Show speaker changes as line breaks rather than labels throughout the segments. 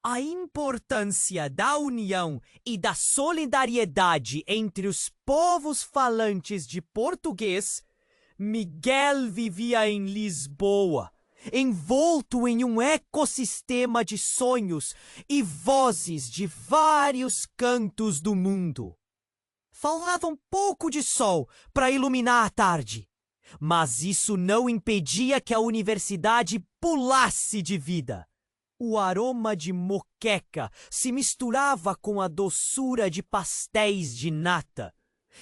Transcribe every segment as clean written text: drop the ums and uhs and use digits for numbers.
A importância da união e da solidariedade entre os povos falantes de português, Miguel vivia em Lisboa, envolto em um ecossistema de sonhos e vozes de vários cantos do mundo. Faltava um pouco de sol para iluminar a tarde, mas isso não impedia que a universidade pulasse de vida. O aroma de moqueca se misturava com a doçura de pastéis de nata,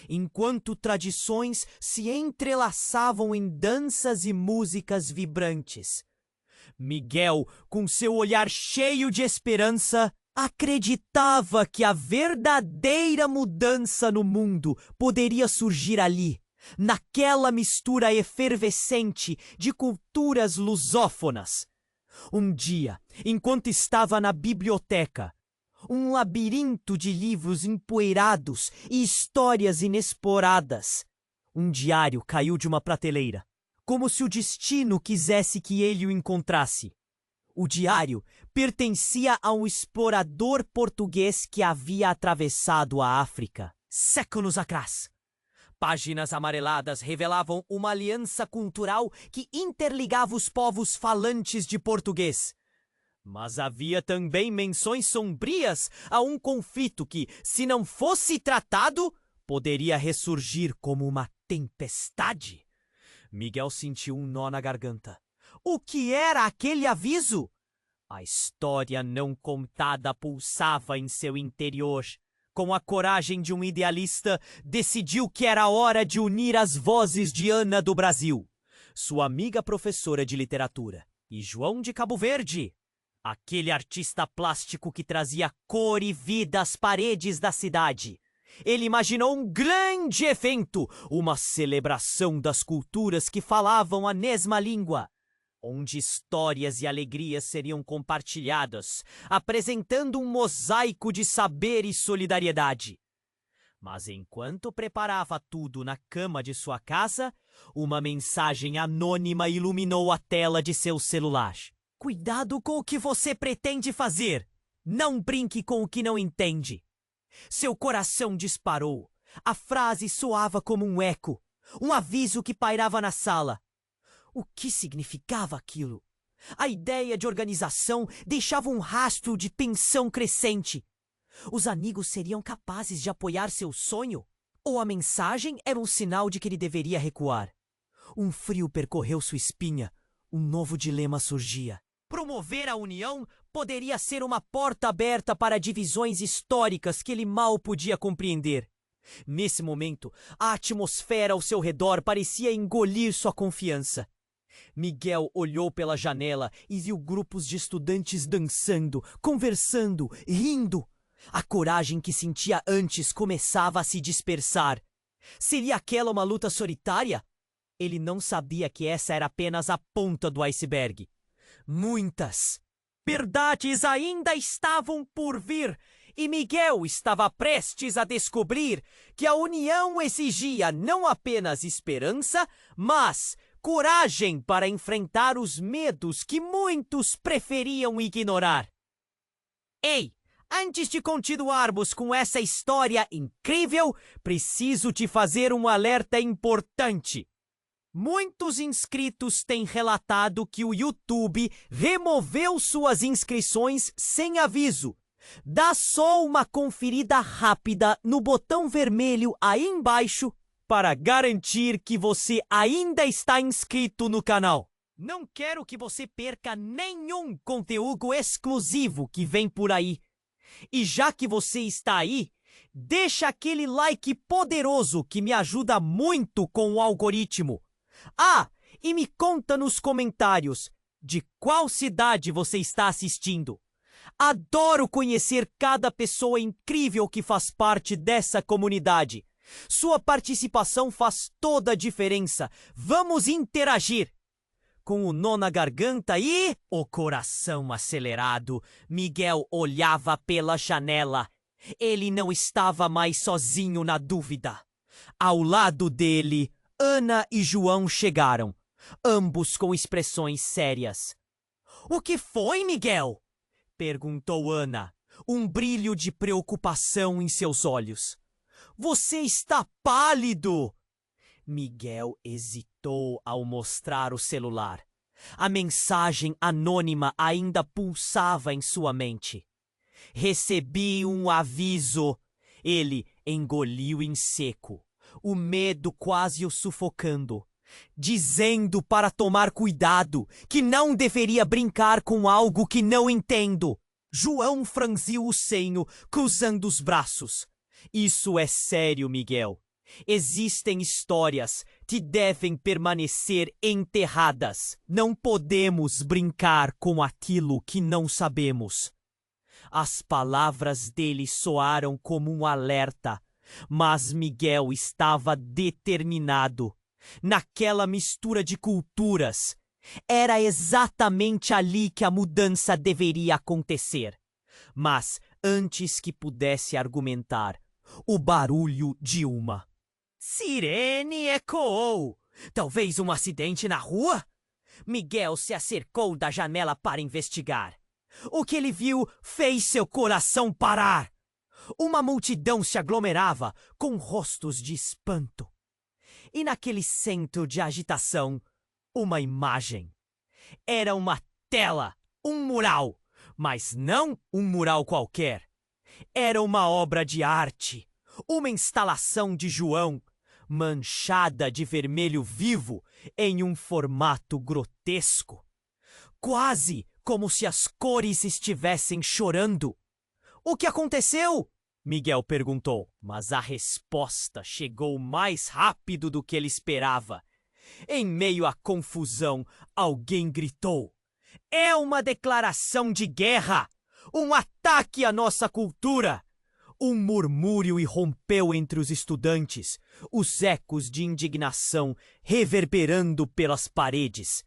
enquanto tradições se entrelaçavam em danças e músicas vibrantes. Miguel, com seu olhar cheio de esperança, acreditava que a verdadeira mudança no mundo poderia surgir ali, naquela mistura efervescente de culturas lusófonas. Um dia, enquanto estava na biblioteca, um labirinto de livros empoeirados e histórias inexploradas, um diário caiu de uma prateleira, como se o destino quisesse que ele o encontrasse. O diário pertencia a um explorador português que havia atravessado a África séculos atrás. Páginas amareladas revelavam uma aliança cultural que interligava os povos falantes de português. Mas havia também menções sombrias a um conflito que, se não fosse tratado, poderia ressurgir como uma tempestade. Miguel sentiu um nó na garganta. O que era aquele aviso? A história não contada pulsava em seu interior. Com a coragem de um idealista, decidiu que era hora de unir as vozes de Ana do Brasil, sua amiga professora de literatura, e João de Cabo Verde, aquele artista plástico que trazia cor e vida às paredes da cidade. Ele imaginou um grande evento, uma celebração das culturas que falavam a mesma língua, onde histórias e alegrias seriam compartilhadas, apresentando um mosaico de saber e solidariedade. Mas enquanto preparava tudo na cama de sua casa, uma mensagem anônima iluminou a tela de seu celular. Cuidado com o que você pretende fazer! Não brinque com o que não entende! Seu coração disparou. A frase soava como um eco, um aviso que pairava na sala. O que significava aquilo? A ideia de organização deixava um rastro de tensão crescente. Os amigos seriam capazes de apoiar seu sonho? Ou a mensagem era um sinal de que ele deveria recuar? Um frio percorreu sua espinha. Um novo dilema surgia. Promover a união poderia ser uma porta aberta para divisões históricas que ele mal podia compreender. Nesse momento, a atmosfera ao seu redor parecia engolir sua confiança. Miguel olhou pela janela e viu grupos de estudantes dançando, conversando, rindo. A coragem que sentia antes começava a se dispersar. Seria aquela uma luta solitária? Ele não sabia que essa era apenas a ponta do iceberg. Muitas verdades ainda estavam por vir, e Miguel estava prestes a descobrir que a união exigia não apenas esperança, mas coragem para enfrentar os medos que muitos preferiam ignorar. Ei, antes de continuarmos com essa história incrível, preciso te fazer um alerta importante. Muitos inscritos têm relatado que o YouTube removeu suas inscrições sem aviso. Dá só uma conferida rápida no botão vermelho aí embaixo para garantir que você ainda está inscrito no canal. Não quero que você perca nenhum conteúdo exclusivo que vem por aí. E já que você está aí, deixa aquele like poderoso que me ajuda muito com o algoritmo. Ah, e me conta nos comentários de qual cidade você está assistindo. Adoro conhecer cada pessoa incrível que faz parte dessa comunidade. Sua participação faz toda a diferença. Vamos interagir! Com o nó na garganta e o coração acelerado, Miguel olhava pela janela. Ele não estava mais sozinho na dúvida. Ao lado dele, Ana e João chegaram, ambos com expressões sérias. O que foi, Miguel? Perguntou Ana, um brilho de preocupação em seus olhos. Você está pálido! Miguel hesitou ao mostrar o celular. A mensagem anônima ainda pulsava em sua mente. Recebi um aviso. Ele engoliu em seco, o medo quase o sufocando, dizendo para tomar cuidado, que não deveria brincar com algo que não entendo. João franziu o senho, cruzando os braços. Isso é sério, Miguel. Existem histórias que devem permanecer enterradas. Não podemos brincar com aquilo que não sabemos. As palavras dele soaram como um alerta, mas Miguel estava determinado. Naquela mistura de culturas, era exatamente ali que a mudança deveria acontecer. Mas, antes que pudesse argumentar, o barulho de uma sirene ecoou. Talvez um acidente na rua? Miguel se acercou da janela para investigar. O que ele viu fez seu coração parar. Uma multidão se aglomerava com rostos de espanto. E naquele centro de agitação, uma imagem. Era uma tela, um mural, mas não um mural qualquer. Era uma obra de arte, uma instalação de João, manchada de vermelho vivo em um formato grotesco. Quase como se as cores estivessem chorando. O que aconteceu? Miguel perguntou, mas a resposta chegou mais rápido do que ele esperava. Em meio à confusão, alguém gritou: é uma declaração de guerra! Um ataque à nossa cultura! Um murmúrio irrompeu entre os estudantes, os ecos de indignação reverberando pelas paredes.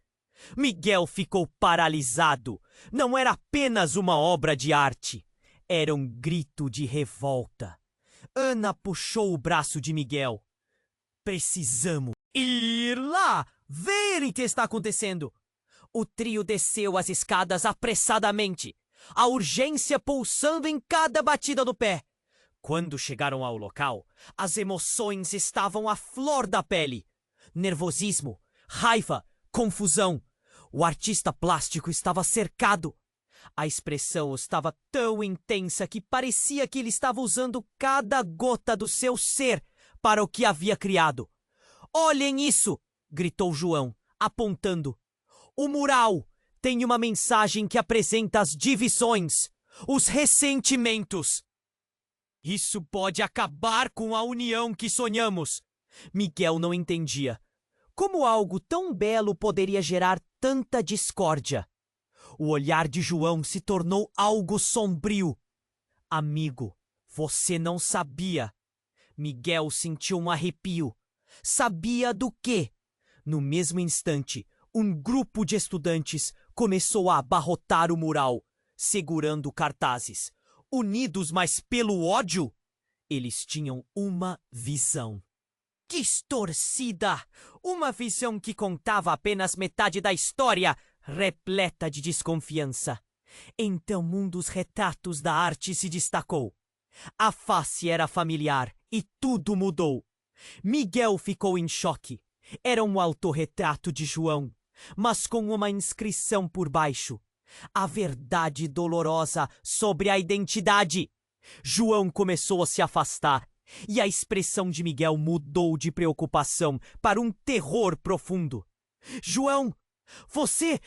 Miguel ficou paralisado. Não era apenas uma obra de arte. Era um grito de revolta. Ana puxou o braço de Miguel. Precisamos ir lá, ver o que está acontecendo. O trio desceu as escadas apressadamente, a urgência pulsando em cada batida do pé. Quando chegaram ao local, as emoções estavam à flor da pele. Nervosismo, raiva, confusão. O artista plástico estava cercado. A expressão estava tão intensa que parecia que ele estava usando cada gota do seu ser para o que havia criado. Olhem isso! Gritou João, apontando. O mural tem uma mensagem que apresenta as divisões, os ressentimentos. Isso pode acabar com a união que sonhamos. Miguel não entendia. Como algo tão belo poderia gerar tanta discórdia? O olhar de João se tornou algo sombrio. Amigo, você não sabia. Miguel sentiu um arrepio. Sabia do quê? No mesmo instante, um grupo de estudantes começou a abarrotar o mural, segurando cartazes. Unidos, mas pelo ódio, eles tinham uma visão. Distorcida! Uma visão que contava apenas metade da história, repleta de desconfiança. Então um dos retratos da arte se destacou. A face era familiar e tudo mudou. Miguel ficou em choque. Era um autorretrato de João, mas com uma inscrição por baixo. A verdade dolorosa sobre a identidade. João começou a se afastar e a expressão de Miguel mudou de preocupação para um terror profundo. João, você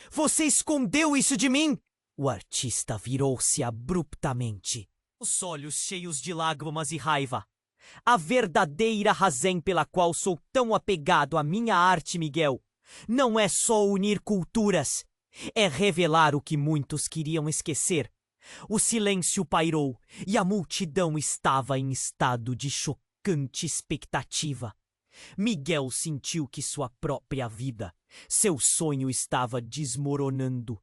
escondeu isso de mim? O artista virou-se abruptamente, os olhos cheios de lágrimas e raiva. A verdadeira razão pela qual sou tão apegado à minha arte, Miguel, não é só unir culturas. É revelar o que muitos queriam esquecer. O silêncio pairou e a multidão estava em estado de chocante expectativa. Miguel sentiu que sua própria vida, seu sonho estava desmoronando.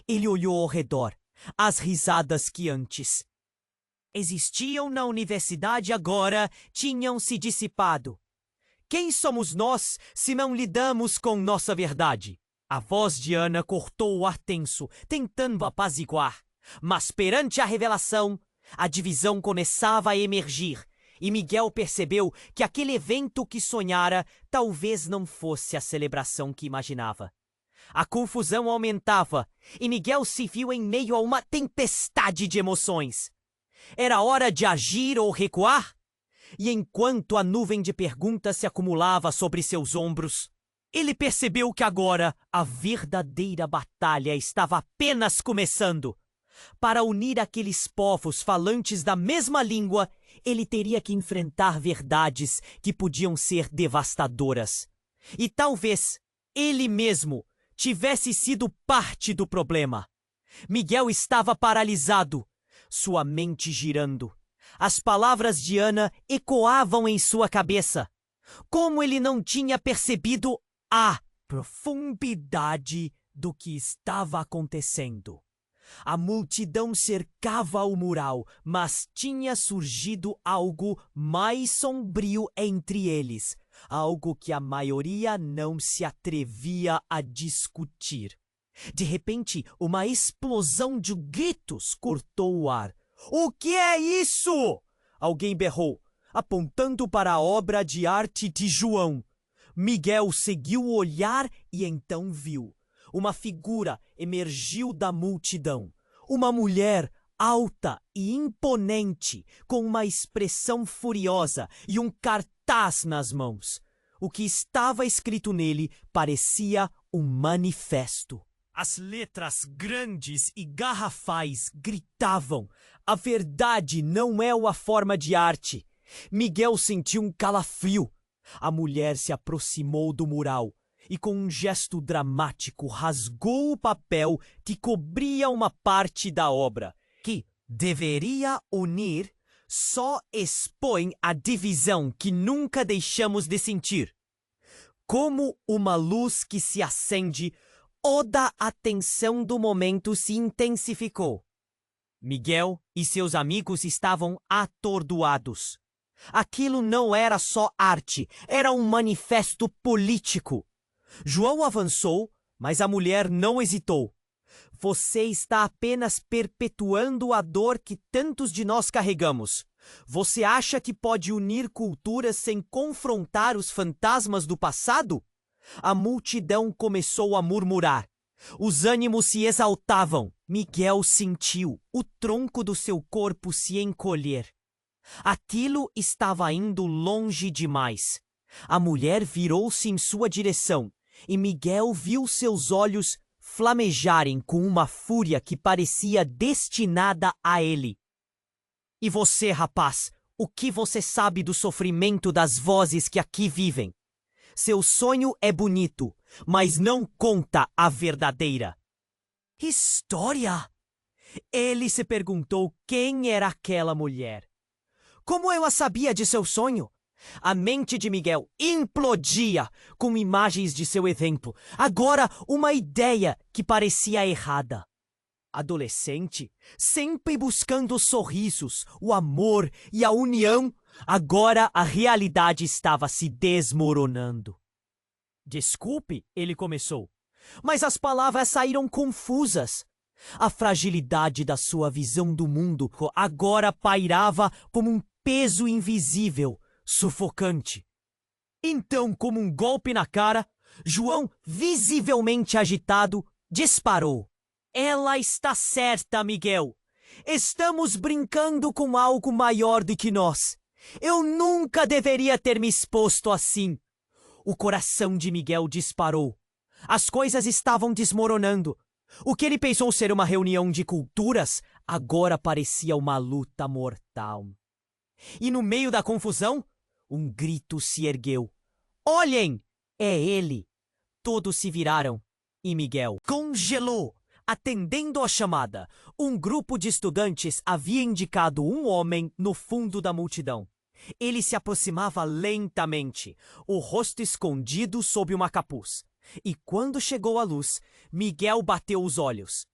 Ele olhou ao redor. As risadas que antes existiam na universidade agora tinham se dissipado. Quem somos nós se não lidamos com nossa verdade? A voz de Ana cortou o ar tenso, tentando apaziguar. Mas perante a revelação, a divisão começava a emergir, e Miguel percebeu que aquele evento que sonhara talvez não fosse a celebração que imaginava. A confusão aumentava, e Miguel se viu em meio a uma tempestade de emoções. Era hora de agir ou recuar? E enquanto a nuvem de perguntas se acumulava sobre seus ombros, ele percebeu que agora a verdadeira batalha estava apenas começando. Para unir aqueles povos falantes da mesma língua, ele teria que enfrentar verdades que podiam ser devastadoras. E talvez ele mesmo tivesse sido parte do problema. Miguel estava paralisado, sua mente girando. As palavras de Ana ecoavam em sua cabeça. Como ele não tinha percebido a profundidade do que estava acontecendo. A multidão cercava o mural, mas tinha surgido algo mais sombrio entre eles, algo que a maioria não se atrevia a discutir. De repente, uma explosão de gritos cortou o ar. "O que é isso?" alguém berrou, apontando para a obra de arte de João. Miguel seguiu o olhar e então viu. Uma figura emergiu da multidão. Uma mulher alta e imponente, com uma expressão furiosa e um cartaz nas mãos. O que estava escrito nele parecia um manifesto. As letras grandes e garrafais gritavam: "A verdade não é uma forma de arte." Miguel sentiu um calafrio. A mulher se aproximou do mural e, com um gesto dramático, rasgou o papel que cobria uma parte da obra, que deveria unir, só expõe a divisão que nunca deixamos de sentir. Como uma luz que se acende, toda a tensão do momento se intensificou. Miguel e seus amigos estavam atordoados. Aquilo não era só arte, era um manifesto político. João avançou, mas a mulher não hesitou. "Você está apenas perpetuando a dor que tantos de nós carregamos. Você acha que pode unir culturas sem confrontar os fantasmas do passado?" A multidão começou a murmurar. Os ânimos se exaltavam. Miguel sentiu o tronco do seu corpo se encolher. Aquilo estava indo longe demais. A mulher virou-se em sua direção e Miguel viu seus olhos flamejarem com uma fúria que parecia destinada a ele. "E você, rapaz, o que você sabe do sofrimento das vozes que aqui vivem? Seu sonho é bonito, mas não conta a verdadeira." História? Ele se perguntou quem era aquela mulher. Como eu a sabia de seu sonho? A mente de Miguel implodia com imagens de seu exemplo. Agora, uma ideia que parecia errada. Adolescente, sempre buscando sorrisos, o amor e a união, agora a realidade estava se desmoronando. "Desculpe", ele começou, mas as palavras saíram confusas. A fragilidade da sua visão do mundo agora pairava como um peso invisível, sufocante. Então, como um golpe na cara, João, visivelmente agitado, disparou. "Ela está certa, Miguel. Estamos brincando com algo maior do que nós. Eu nunca deveria ter me exposto assim." O coração de Miguel disparou. As coisas estavam desmoronando. O que ele pensou ser uma reunião de culturas agora parecia uma luta mortal. E no meio da confusão, um grito se ergueu. "Olhem! É ele!" Todos se viraram e Miguel congelou, atendendo à chamada. Um grupo de estudantes havia indicado um homem no fundo da multidão. Ele se aproximava lentamente, o rosto escondido sob uma capuz. E quando chegou à luz, Miguel bateu os olhos.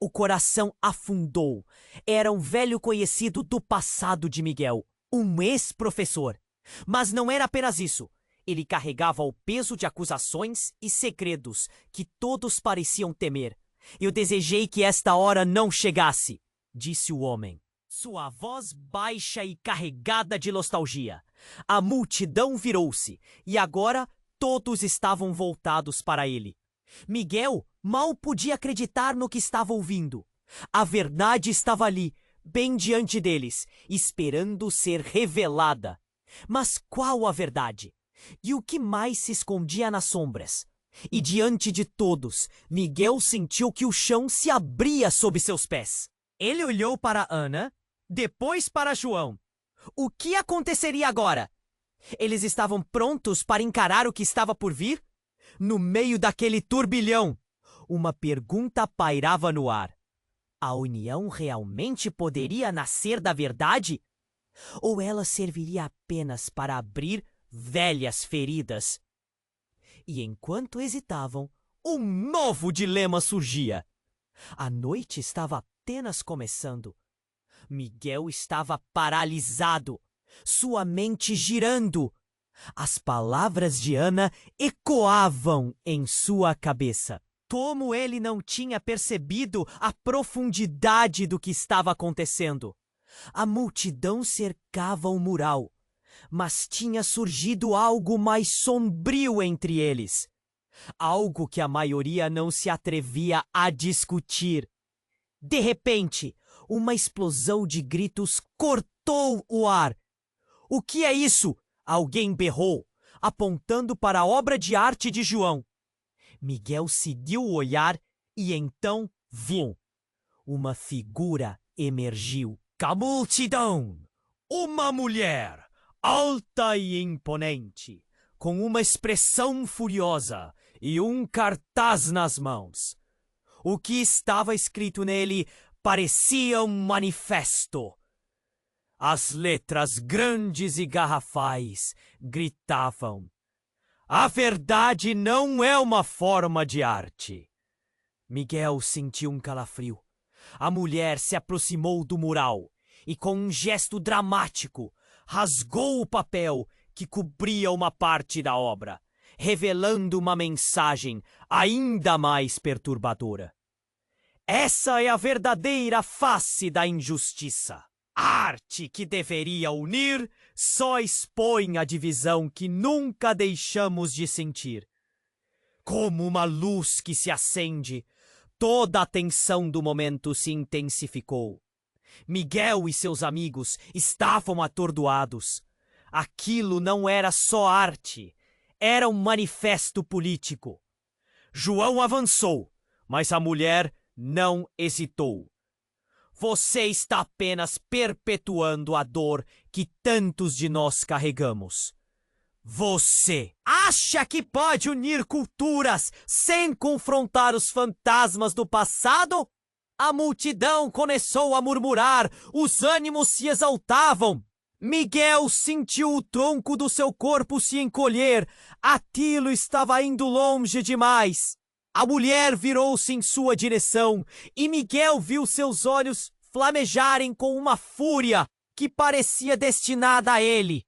O coração afundou. Era um velho conhecido do passado de Miguel, um ex-professor. Mas não era apenas isso. Ele carregava o peso de acusações e segredos que todos pareciam temer. Eu desejei que esta hora não chegasse, disse o homem, sua voz baixa e carregada de nostalgia. A multidão virou-se, e agora todos estavam voltados para ele. Miguel mal podia acreditar no que estava ouvindo. A verdade estava ali, bem diante deles, esperando ser revelada. Mas qual a verdade? E o que mais se escondia nas sombras? E diante de todos, Miguel sentiu que o chão se abria sob seus pés. Ele olhou para Ana, depois para João. O que aconteceria agora? Eles estavam prontos para encarar o que estava por vir? No meio daquele turbilhão, uma pergunta pairava no ar. A união realmente poderia nascer da verdade? Ou ela serviria apenas para abrir velhas feridas? E enquanto hesitavam, um novo dilema surgia. A noite estava apenas começando. Miguel estava paralisado, sua mente girando. As palavras de Ana ecoavam em sua cabeça. Como ele não tinha percebido a profundidade do que estava acontecendo. A multidão cercava o mural, mas tinha surgido algo mais sombrio entre eles. Algo que a maioria não se atrevia a discutir. De repente, uma explosão de gritos cortou o ar. O que é isso? Alguém berrou, apontando para a obra de arte de João. Miguel seguiu o olhar e então viu. Uma figura emergiu. Da multidão, uma mulher, alta e imponente, com uma expressão furiosa e um cartaz nas mãos. O que estava escrito nele parecia um manifesto. As letras grandes e garrafais gritavam: a verdade não é uma forma de arte. Miguel sentiu um calafrio. A mulher se aproximou do mural e, com um gesto dramático, rasgou o papel que cobria uma parte da obra, revelando uma mensagem ainda mais perturbadora. Essa é a verdadeira face da injustiça. A arte que deveria unir só expõe a divisão que nunca deixamos de sentir. Como uma luz que se acende, toda a tensão do momento se intensificou. Miguel e seus amigos estavam atordoados. Aquilo não era só arte, era um manifesto político. João avançou, mas a mulher não hesitou. Você está apenas perpetuando a dor que tantos de nós carregamos. Você acha que pode unir culturas sem confrontar os fantasmas do passado? A multidão começou a murmurar, os ânimos se exaltavam. Miguel sentiu o tronco do seu corpo se encolher. Aquilo estava indo longe demais. A mulher virou-se em sua direção e Miguel viu seus olhos flamejarem com uma fúria que parecia destinada a ele.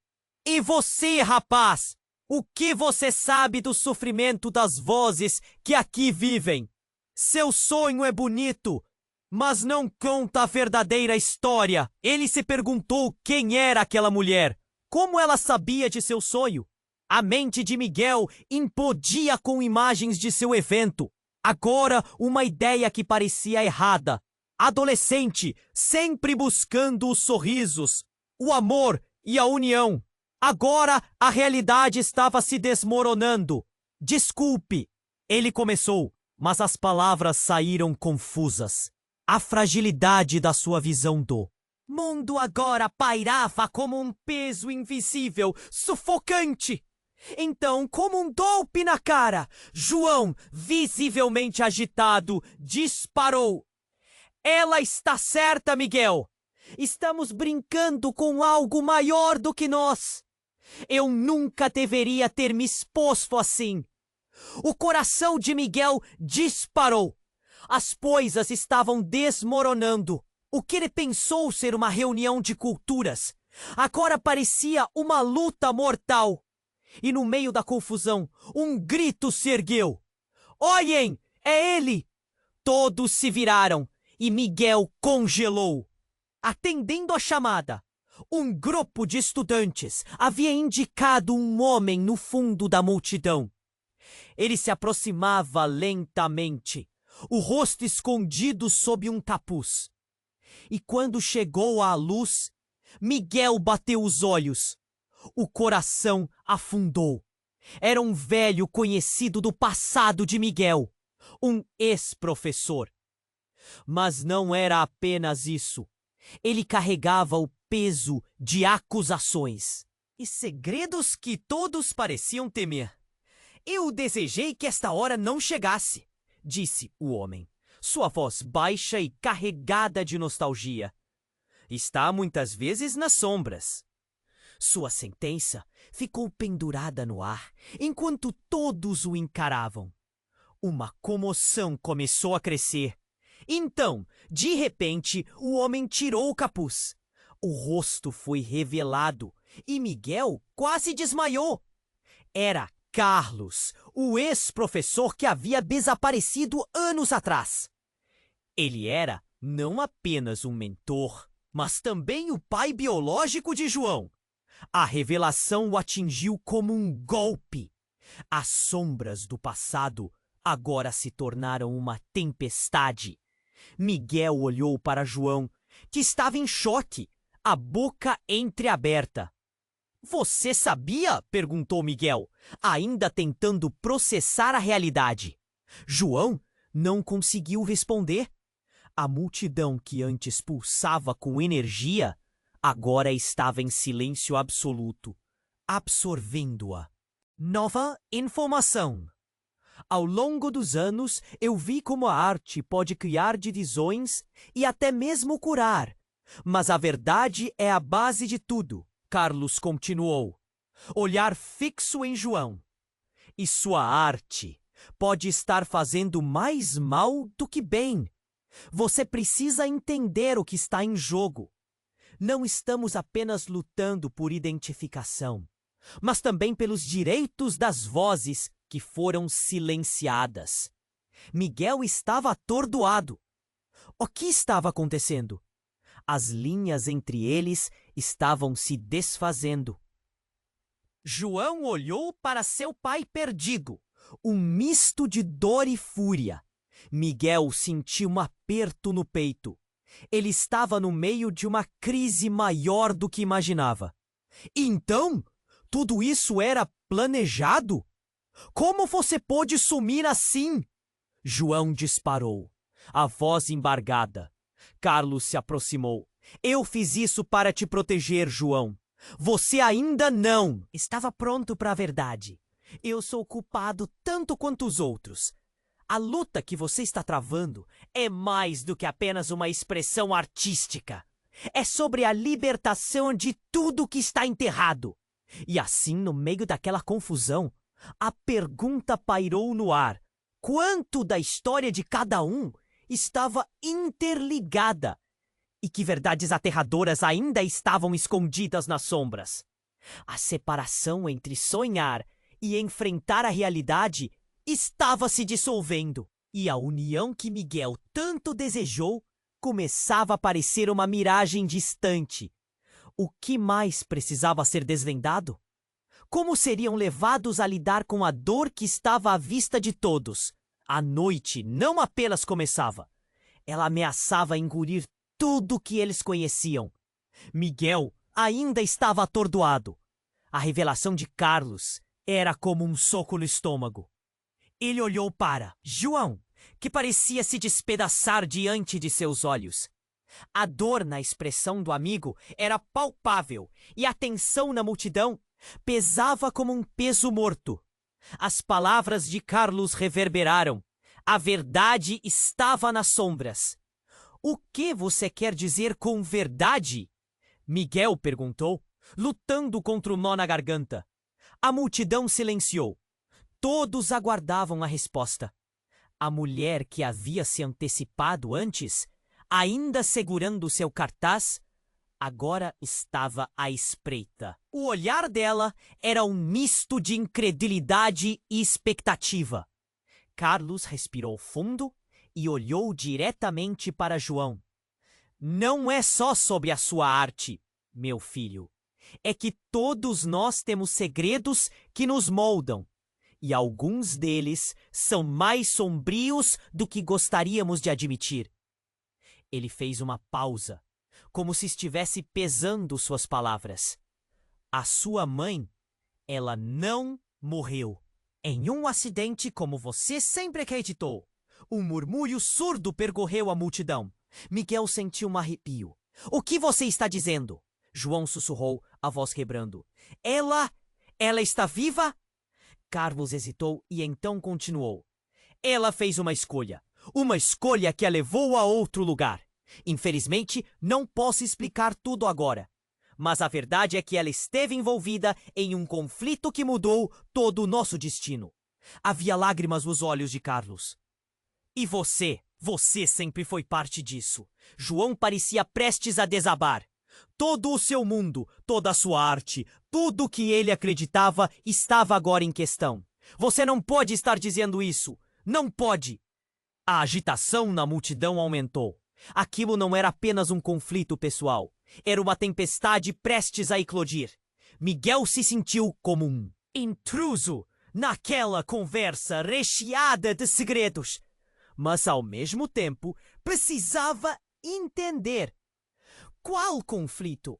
E você, rapaz, o que você sabe do sofrimento das vozes que aqui vivem? Seu sonho é bonito, mas não conta a verdadeira história. Ele se perguntou quem era aquela mulher. Como ela sabia de seu sonho? A mente de Miguel implodia com imagens de seu evento. Agora, uma ideia que parecia errada. Adolescente, sempre buscando os sorrisos, o amor e a união. Agora, a realidade estava se desmoronando. Desculpe, ele começou, mas as palavras saíram confusas. A fragilidade da sua visão do mundo agora pairava como um peso invisível, sufocante. Então, como um golpe na cara, João, visivelmente agitado, disparou. Ela está certa, Miguel. Estamos brincando com algo maior do que nós. Eu nunca deveria ter me exposto assim. O coração de Miguel disparou. As coisas estavam desmoronando. O que ele pensou ser uma reunião de culturas agora parecia uma luta mortal. E no meio da confusão, um grito se ergueu. Olhem, é ele! Todos se viraram e Miguel congelou. Atendendo a chamada, um grupo de estudantes havia indicado um homem no fundo da multidão. Ele se aproximava lentamente, o rosto escondido sob um capuz. E quando chegou à luz, Miguel bateu os olhos. O coração afundou. Era um velho conhecido do passado de Miguel, um ex-professor. Mas não era apenas isso. Ele carregava o peso de acusações e segredos que todos pareciam temer. Eu desejei que esta hora não chegasse, disse o homem, sua voz baixa e carregada de nostalgia. Está muitas vezes nas sombras. Sua sentença ficou pendurada no ar, enquanto todos o encaravam. Uma comoção começou a crescer. Então, de repente, o homem tirou o capuz. O rosto foi revelado e Miguel quase desmaiou. Era Carlos, o ex-professor que havia desaparecido anos atrás. Ele era não apenas um mentor, mas também o pai biológico de João. A revelação o atingiu como um golpe. As sombras do passado agora se tornaram uma tempestade. Miguel olhou para João, que estava em choque, a boca entreaberta. Você sabia? Perguntou Miguel, ainda tentando processar a realidade. João não conseguiu responder. A multidão que antes pulsava com energia, agora estava em silêncio absoluto, absorvendo-a. Nova informação. Ao longo dos anos, eu vi como a arte pode criar divisões e até mesmo curar. Mas a verdade é a base de tudo, Carlos continuou. Olhar fixo em João. E sua arte pode estar fazendo mais mal do que bem. Você precisa entender o que está em jogo. Não estamos apenas lutando por identificação, mas também pelos direitos das vozes que foram silenciadas. Miguel estava atordoado. O que estava acontecendo? As linhas entre eles estavam se desfazendo. João olhou para seu pai perdido, um misto de dor e fúria. Miguel sentiu um aperto no peito. Ele estava no meio de uma crise maior do que imaginava. Então, tudo isso era planejado? Como você pôde sumir assim? João disparou, a voz embargada. Carlos se aproximou. Eu fiz isso para te proteger, João. Você ainda não estava pronto para a verdade. Eu sou culpado tanto quanto os outros. A luta que você está travando é mais do que apenas uma expressão artística. É sobre a libertação de tudo que está enterrado. E assim, no meio daquela confusão, a pergunta pairou no ar. Quanto da história de cada um estava interligada? E que verdades aterradoras ainda estavam escondidas nas sombras? A separação entre sonhar e enfrentar a realidade estava se dissolvendo, e a união que Miguel tanto desejou começava a parecer uma miragem distante. O que mais precisava ser desvendado? Como seriam levados a lidar com a dor que estava à vista de todos? A noite não apenas começava, ela ameaçava engolir tudo que eles conheciam. Miguel ainda estava atordoado. A revelação de Carlos era como um soco no estômago. Ele olhou para João, que parecia se despedaçar diante de seus olhos. A dor na expressão do amigo era palpável e a tensão na multidão pesava como um peso morto. As palavras de Carlos reverberaram. A verdade estava nas sombras. O que você quer dizer com verdade? Miguel perguntou, lutando contra o nó na garganta. A multidão silenciou. Todos aguardavam a resposta. A mulher que havia se antecipado antes, ainda segurando seu cartaz, agora estava à espreita. O olhar dela era um misto de incredulidade e expectativa. Carlos respirou fundo e olhou diretamente para João. Não é só sobre a sua arte, meu filho. É que todos nós temos segredos que nos moldam, e alguns deles são mais sombrios do que gostaríamos de admitir. Ele fez uma pausa, como se estivesse pesando suas palavras. A sua mãe, ela não morreu. Em um acidente como você sempre acreditou. Um murmúrio surdo percorreu a multidão. Miguel sentiu um arrepio. O que você está dizendo? João sussurrou, a voz quebrando. Ela está viva? Carlos hesitou e então continuou. Ela fez uma escolha que a levou a outro lugar. Infelizmente, não posso explicar tudo agora. Mas a verdade é que ela esteve envolvida em um conflito que mudou todo o nosso destino. Havia lágrimas nos olhos de Carlos. E você sempre foi parte disso. João parecia prestes a desabar. Todo o seu mundo, toda a sua arte, tudo o que ele acreditava estava agora em questão. Você não pode estar dizendo isso. Não pode. A agitação na multidão aumentou. Aquilo não era apenas um conflito pessoal. Era uma tempestade prestes a eclodir. Miguel se sentiu como um intruso naquela conversa recheada de segredos. Mas, ao mesmo tempo, precisava entender. Qual conflito?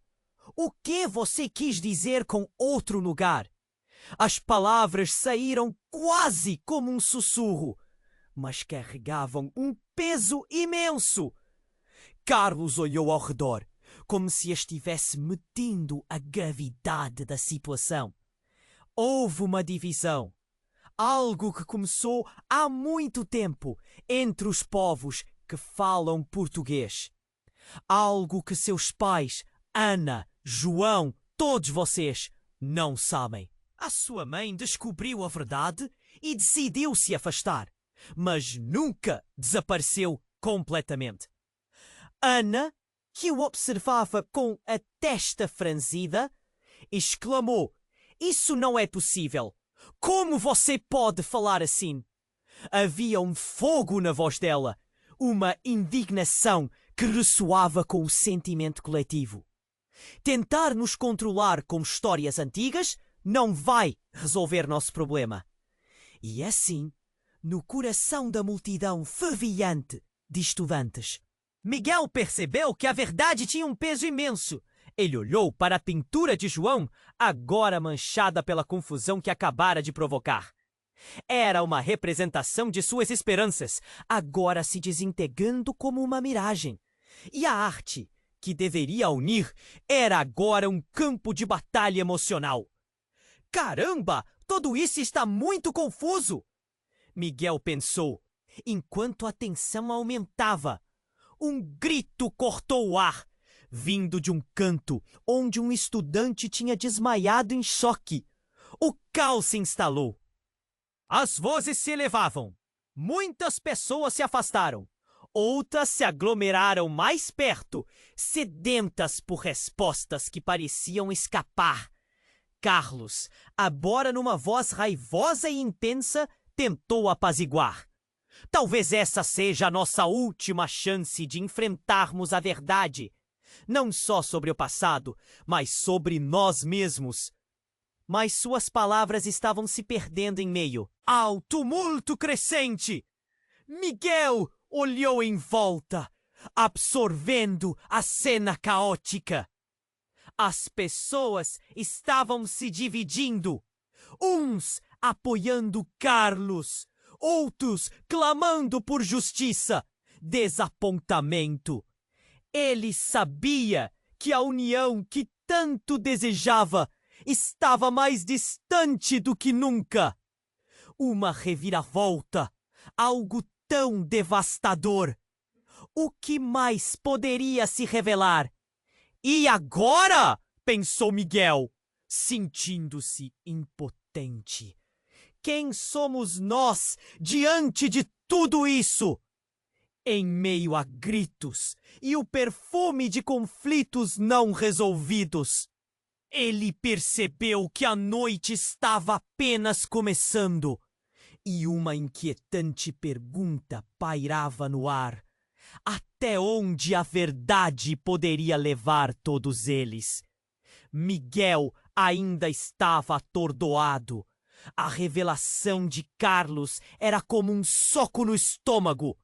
O que você quis dizer com outro lugar? As palavras saíram quase como um sussurro, mas carregavam um peso imenso. Carlos olhou ao redor, como se estivesse medindo a gravidade da situação. Houve uma divisão. Algo que começou há muito tempo entre os povos que falam português. Algo que seus pais, Ana, João, todos vocês, não sabem. A sua mãe descobriu a verdade e decidiu se afastar, mas nunca desapareceu completamente. Ana, que o observava com a testa franzida, exclamou: "Isso não é possível! Como você pode falar assim?" Havia um fogo na voz dela, uma indignação que ressoava com o sentimento coletivo. Tentar nos controlar com histórias antigas não vai resolver nosso problema. E assim, no coração da multidão fervilhante de estudantes, Miguel percebeu que a verdade tinha um peso imenso. Ele olhou para a pintura de João, agora manchada pela confusão que acabara de provocar. Era uma representação de suas esperanças, agora se desintegrando como uma miragem. E a arte, que deveria unir, era agora um campo de batalha emocional. Caramba, tudo isso está muito confuso! Miguel pensou, enquanto a tensão aumentava. Um grito cortou o ar, vindo de um canto onde um estudante tinha desmaiado em choque. O caos se instalou. As vozes se elevavam. Muitas pessoas se afastaram. Outras se aglomeraram mais perto, sedentas por respostas que pareciam escapar. Carlos, agora numa voz raivosa e intensa, tentou apaziguar. Talvez essa seja a nossa última chance de enfrentarmos a verdade. Não só sobre o passado, mas sobre nós mesmos. Mas suas palavras estavam se perdendo em meio ao tumulto crescente. Miguel olhou em volta, absorvendo a cena caótica. As pessoas estavam se dividindo, uns apoiando Carlos, outros clamando por justiça, desapontamento. Ele sabia que a união que tanto desejava estava mais distante do que nunca. Uma reviravolta, algo tão devastador. O que mais poderia se revelar? E agora? Pensou Miguel, sentindo-se impotente. Quem somos nós diante de tudo isso? Em meio a gritos e o perfume de conflitos não resolvidos, ele percebeu que a noite estava apenas começando. E uma inquietante pergunta pairava no ar. Até onde a verdade poderia levar todos eles? Miguel ainda estava atordoado. A revelação de Carlos era como um soco no estômago.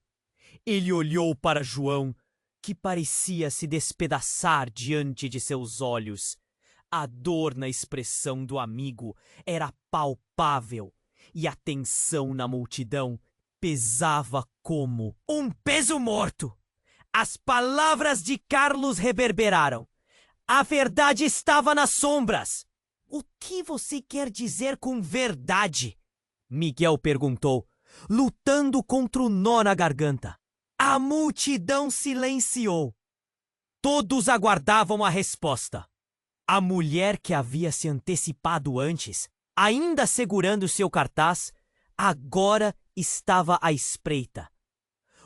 Ele olhou para João, que parecia se despedaçar diante de seus olhos. A dor na expressão do amigo era palpável, e a tensão na multidão pesava como um peso morto. As palavras de Carlos reverberaram. A verdade estava nas sombras. O que você quer dizer com verdade? Miguel perguntou, lutando contra o nó na garganta. A multidão silenciou. Todos aguardavam a resposta. A mulher que havia se antecipado antes, ainda segurando seu cartaz, agora estava à espreita.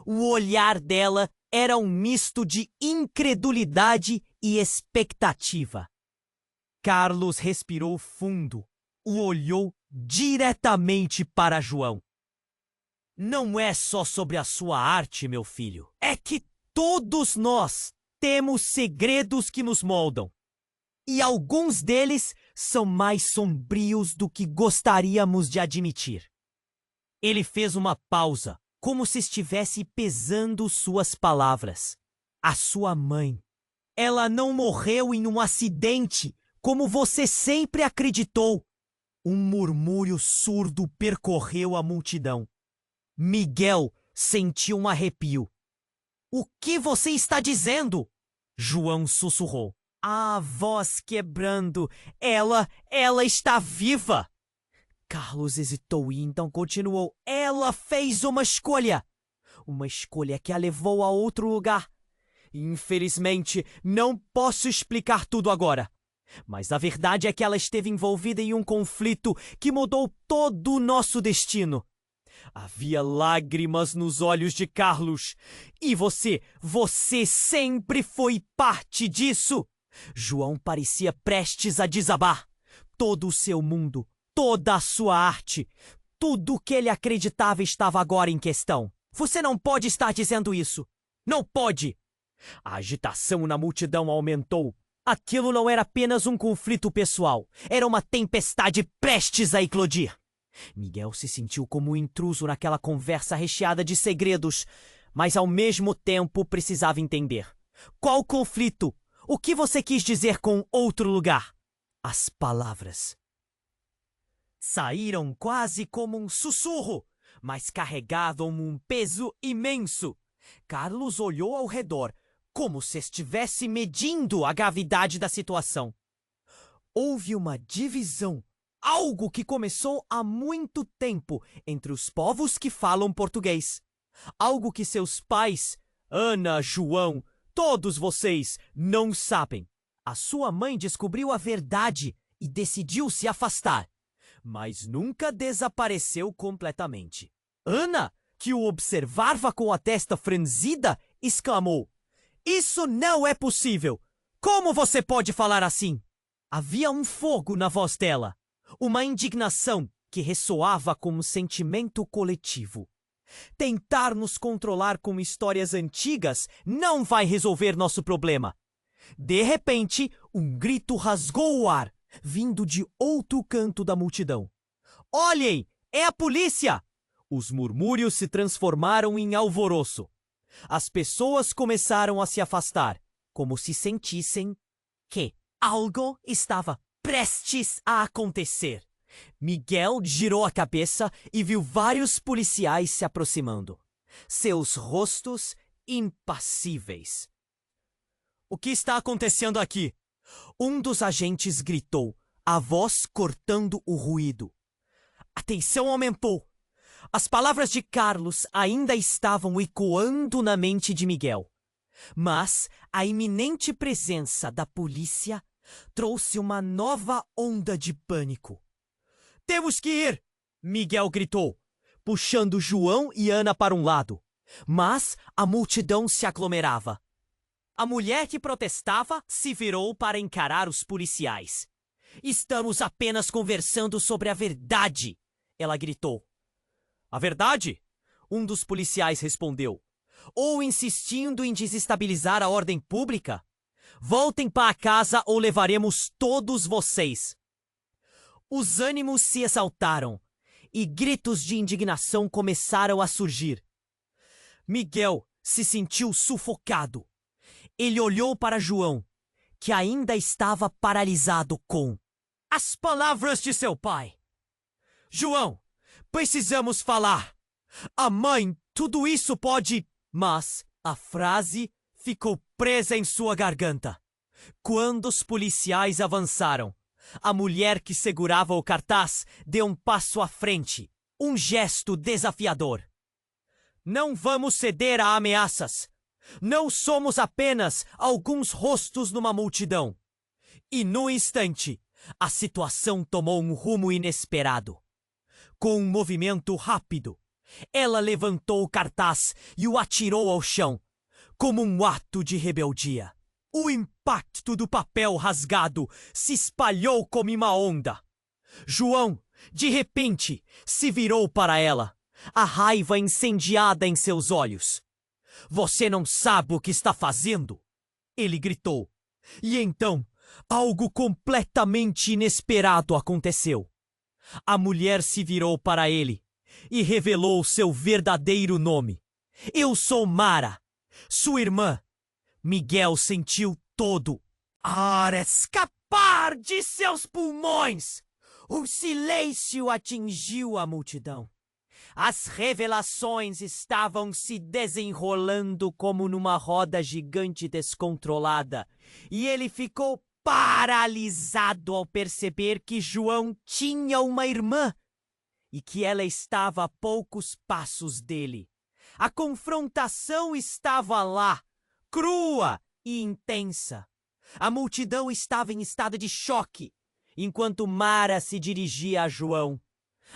O olhar dela era um misto de incredulidade e expectativa. Carlos respirou fundo, o olhou diretamente para João. Não é só sobre a sua arte, meu filho. É que todos nós temos segredos que nos moldam. E alguns deles são mais sombrios do que gostaríamos de admitir. Ele fez uma pausa, como se estivesse pesando suas palavras. A sua mãe. Ela não morreu em um acidente, como você sempre acreditou. Um murmúrio surdo percorreu a multidão. Miguel sentiu um arrepio. O que você está dizendo? João sussurrou. A voz quebrando. Ela está viva. Carlos hesitou e então continuou. Ela fez uma escolha. Uma escolha que a levou a outro lugar. Infelizmente, não posso explicar tudo agora. Mas a verdade é que ela esteve envolvida em um conflito que mudou todo o nosso destino. Havia lágrimas nos olhos de Carlos. E você sempre foi parte disso. João parecia prestes a desabar. Todo o seu mundo, toda a sua arte, tudo o que ele acreditava estava agora em questão. Você não pode estar dizendo isso. Não pode! A agitação na multidão aumentou. Aquilo não era apenas um conflito pessoal. Era uma tempestade prestes a eclodir. Miguel se sentiu como um intruso naquela conversa recheada de segredos, mas ao mesmo tempo precisava entender. Qual conflito? O que você quis dizer com outro lugar? As palavras saíram quase como um sussurro, mas carregavam um peso imenso. Carlos olhou ao redor, como se estivesse medindo a gravidade da situação. Houve uma divisão, algo que começou há muito tempo entre os povos que falam português. Algo que seus pais, Ana, João, todos vocês não sabem. A sua mãe descobriu a verdade e decidiu se afastar, mas nunca desapareceu completamente. Ana, que o observava com a testa franzida, exclamou: "Isso não é possível! Como você pode falar assim?" Havia um fogo na voz dela, uma indignação que ressoava como um sentimento coletivo. Tentar nos controlar com histórias antigas não vai resolver nosso problema. De repente, um grito rasgou o ar, vindo de outro canto da multidão. "Olhem! É a polícia!" Os murmúrios se transformaram em alvoroço. As pessoas começaram a se afastar, como se sentissem que algo estava prestes a acontecer. Miguel girou a cabeça e viu vários policiais se aproximando, seus rostos impassíveis. "O que está acontecendo aqui?" Um dos agentes gritou, a voz cortando o ruído. A tensão aumentou. As palavras de Carlos ainda estavam ecoando na mente de Miguel. Mas a iminente presença da polícia trouxe uma nova onda de pânico. "Temos que ir!" Miguel gritou, puxando João e Ana para um lado. Mas a multidão se aglomerava. A mulher que protestava se virou para encarar os policiais. "Estamos apenas conversando sobre a verdade!" ela gritou. A verdade? Um dos policiais respondeu. Ou insistindo em desestabilizar a ordem pública? Voltem para casa ou levaremos todos vocês. Os ânimos se exaltaram e gritos de indignação começaram a surgir. Miguel se sentiu sufocado. Ele olhou para João, que ainda estava paralisado com as palavras de seu pai. João, precisamos falar. A mãe, tudo isso pode... Mas a frase ficou presa em sua garganta. Quando os policiais avançaram, a mulher que segurava o cartaz deu um passo à frente, um gesto desafiador. Não vamos ceder a ameaças. Não somos apenas alguns rostos numa multidão. E no instante, a situação tomou um rumo inesperado. Com um movimento rápido, ela levantou o cartaz e o atirou ao chão, como um ato de rebeldia. O impacto do papel rasgado se espalhou como uma onda. João, de repente, se virou para ela, a raiva incendiada em seus olhos. Você não sabe o que está fazendo? Ele gritou. E então, algo completamente inesperado aconteceu. A mulher se virou para ele e revelou seu verdadeiro nome. Eu sou Mara, sua irmã. Miguel sentiu todo ar escapar de seus pulmões. O silêncio atingiu a multidão. As revelações estavam se desenrolando como numa roda gigante descontrolada, e ele ficou paralisado ao perceber que João tinha uma irmã e que ela estava a poucos passos dele. A confrontação estava lá, crua e intensa. A multidão estava em estado de choque, enquanto Mara se dirigia a João.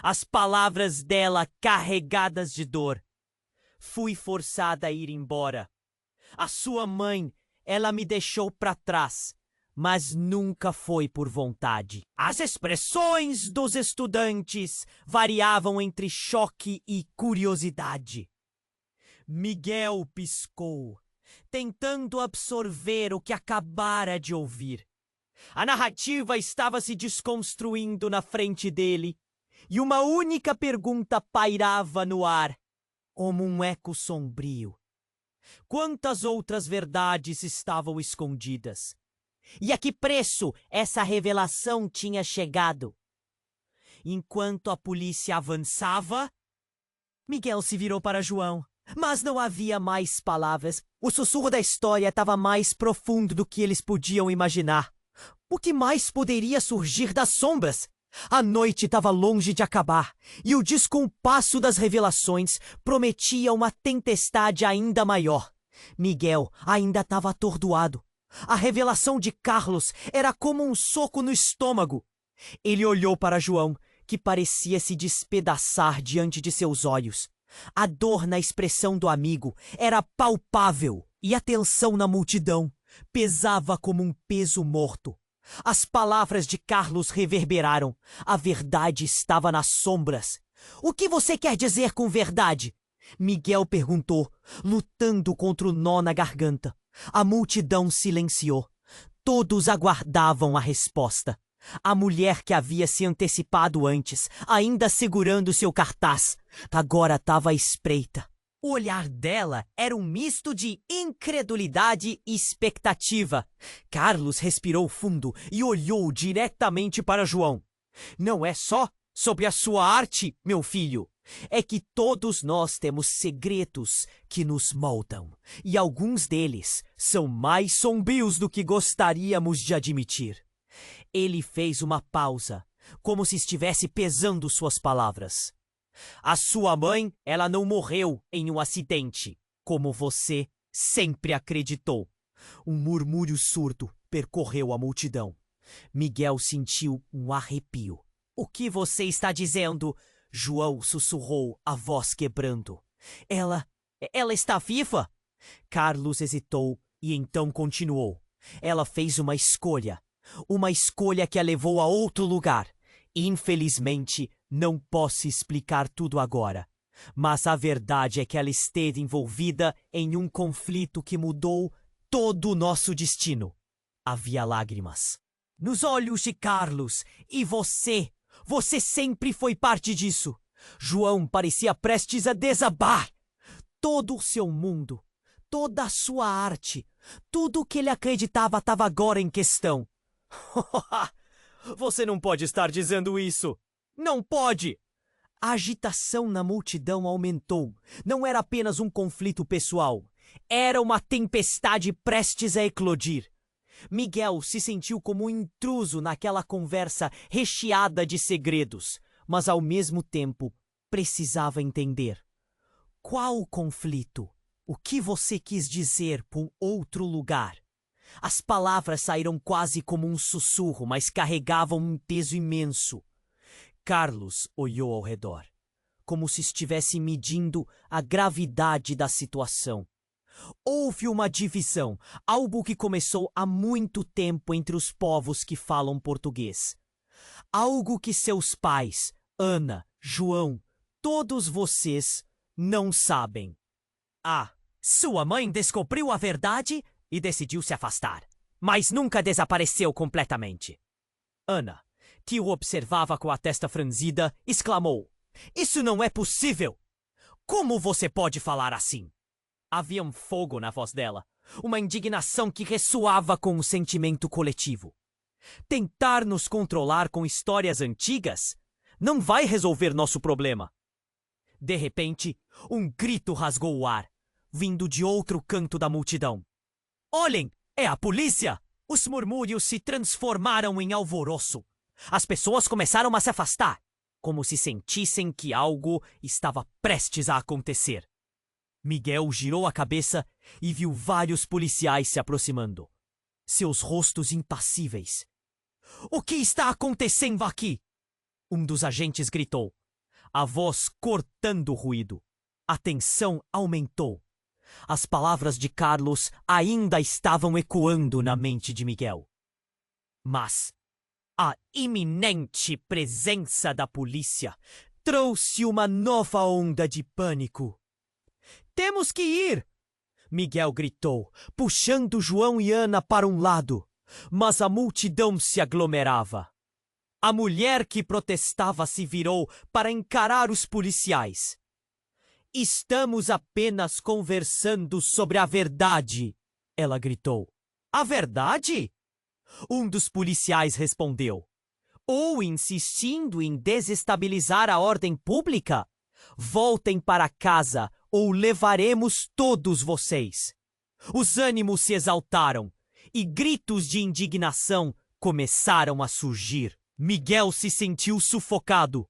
As palavras dela carregadas de dor. Fui forçada a ir embora. A sua mãe, ela me deixou para trás, mas nunca foi por vontade. As expressões dos estudantes variavam entre choque e curiosidade. Miguel piscou, tentando absorver o que acabara de ouvir. A narrativa estava se desconstruindo na frente dele, e uma única pergunta pairava no ar, como um eco sombrio. Quantas outras verdades estavam escondidas? E a que preço essa revelação tinha chegado? Enquanto a polícia avançava, Miguel se virou para João. Mas não havia mais palavras. O sussurro da história estava mais profundo do que eles podiam imaginar. O que mais poderia surgir das sombras? A noite estava longe de acabar, e o descompasso das revelações prometia uma tempestade ainda maior. Miguel ainda estava atordoado. A revelação de Carlos era como um soco no estômago. Ele olhou para João, que parecia se despedaçar diante de seus olhos. A dor na expressão do amigo era palpável, e a tensão na multidão pesava como um peso morto. As palavras de Carlos reverberaram. A verdade estava nas sombras. O que você quer dizer com verdade? Miguel perguntou, lutando contra o nó na garganta. A multidão silenciou. Todos aguardavam a resposta. A mulher que havia se antecipado antes, ainda segurando seu cartaz, agora estava à espreita. O olhar dela era um misto de incredulidade e expectativa. Carlos respirou fundo e olhou diretamente para João. Não é só sobre a sua arte, meu filho. É que todos nós temos segredos que nos moldam. E alguns deles são mais sombrios do que gostaríamos de admitir. Ele fez uma pausa, como se estivesse pesando suas palavras. A sua mãe, ela não morreu em um acidente, como você sempre acreditou. Um murmúrio surdo percorreu a multidão. Miguel sentiu um arrepio. O que você está dizendo? João sussurrou, a voz quebrando. Ela está viva? Carlos hesitou e então continuou. Ela fez uma escolha que a levou a outro lugar. Infelizmente, não posso explicar tudo agora. Mas a verdade é que ela esteve envolvida em um conflito que mudou todo o nosso destino. Havia lágrimas nos olhos de Carlos, e você sempre foi parte disso. João parecia prestes a desabar. Todo o seu mundo, toda a sua arte, tudo o que ele acreditava estava agora em questão. Você não pode estar dizendo isso. Não pode! A agitação na multidão aumentou. Não era apenas um conflito pessoal. Era uma tempestade prestes a eclodir. Miguel se sentiu como um intruso naquela conversa recheada de segredos, mas ao mesmo tempo precisava entender. Qual o conflito? O que você quis dizer por outro lugar? As palavras saíram quase como um sussurro, mas carregavam um peso imenso. Carlos olhou ao redor, como se estivesse medindo a gravidade da situação. Houve uma divisão, algo que começou há muito tempo entre os povos que falam português. Algo que seus pais, Ana, João, todos vocês não sabem. Sua mãe descobriu a verdade e decidiu se afastar, mas nunca desapareceu completamente. Ana, que o observava com a testa franzida, exclamou: "Isso não é possível! Como você pode falar assim?" Havia um fogo na voz dela, uma indignação que ressoava com o sentimento coletivo. Tentar nos controlar com histórias antigas não vai resolver nosso problema. De repente, um grito rasgou o ar, vindo de outro canto da multidão. "Olhem, é a polícia!" Os murmúrios se transformaram em alvoroço. As pessoas começaram a se afastar, como se sentissem que algo estava prestes a acontecer. Miguel girou a cabeça e viu vários policiais se aproximando, seus rostos impassíveis. "O que está acontecendo aqui?" Um dos agentes gritou, a voz cortando o ruído. A tensão aumentou. As palavras de Carlos ainda estavam ecoando na mente de Miguel. Mas a iminente presença da polícia trouxe uma nova onda de pânico. "Temos que ir!" Miguel gritou, puxando João e Ana para um lado, mas a multidão se aglomerava. A mulher que protestava se virou para encarar os policiais. "Estamos apenas conversando sobre a verdade", ela gritou. "A verdade?" Um dos policiais respondeu. "Ou insistindo em desestabilizar a ordem pública? Voltem para casa ou levaremos todos vocês." Os ânimos se exaltaram e gritos de indignação começaram a surgir. Miguel se sentiu sufocado.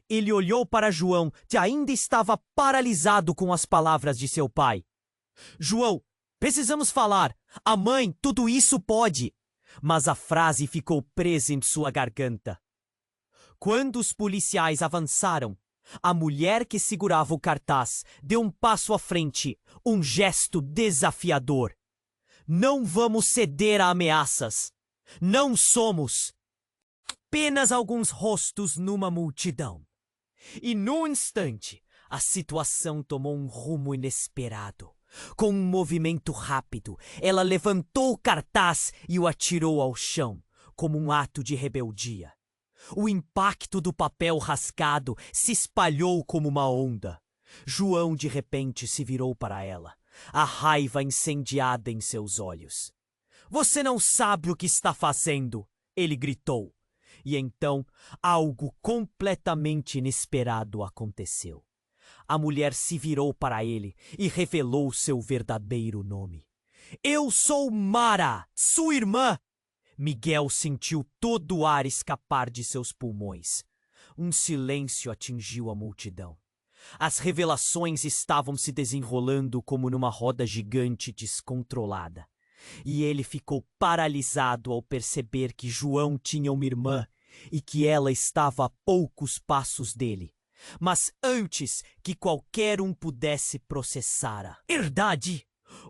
Ele olhou para João, que ainda estava paralisado com as palavras de seu pai. "João, precisamos falar. A mãe, tudo isso pode." Mas a frase ficou presa em sua garganta. Quando os policiais avançaram, a mulher que segurava o cartaz deu um passo à frente, um gesto desafiador. "Não vamos ceder a ameaças. Não somos." Apenas alguns rostos numa multidão. E num instante, a situação tomou um rumo inesperado. Com um movimento rápido, ela levantou o cartaz e o atirou ao chão, como um ato de rebeldia. O impacto do papel rasgado se espalhou como uma onda. João de repente se virou para ela, a raiva incendiada em seus olhos. "Você não sabe o que está fazendo!" ele gritou. E então, algo completamente inesperado aconteceu. A mulher se virou para ele e revelou seu verdadeiro nome. "Eu sou Mara, sua irmã!" Miguel sentiu todo o ar escapar de seus pulmões. Um silêncio atingiu a multidão. As revelações estavam se desenrolando como numa roda gigante descontrolada. E ele ficou paralisado ao perceber que João tinha uma irmã e que ela estava a poucos passos dele. Mas antes que qualquer um pudesse processar a verdade,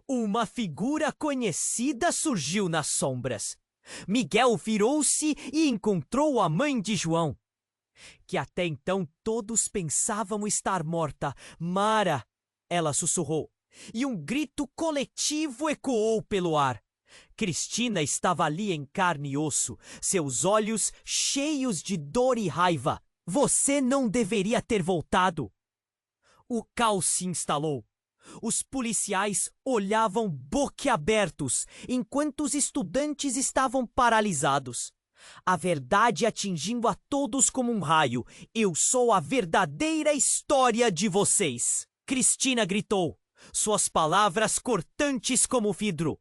uma figura conhecida surgiu nas sombras. Miguel virou-se e encontrou a mãe de João. que até então todos pensavam estar morta. Mara, ela sussurrou, e um grito coletivo ecoou pelo ar. Cristina estava ali em carne e osso, seus olhos cheios de dor e raiva. Você não deveria ter voltado. O caos se instalou. Os policiais olhavam boquiabertos, enquanto os estudantes estavam paralisados. A verdade atingindo a todos como um raio. Eu sou a verdadeira história de vocês. Cristina gritou, suas palavras cortantes como vidro.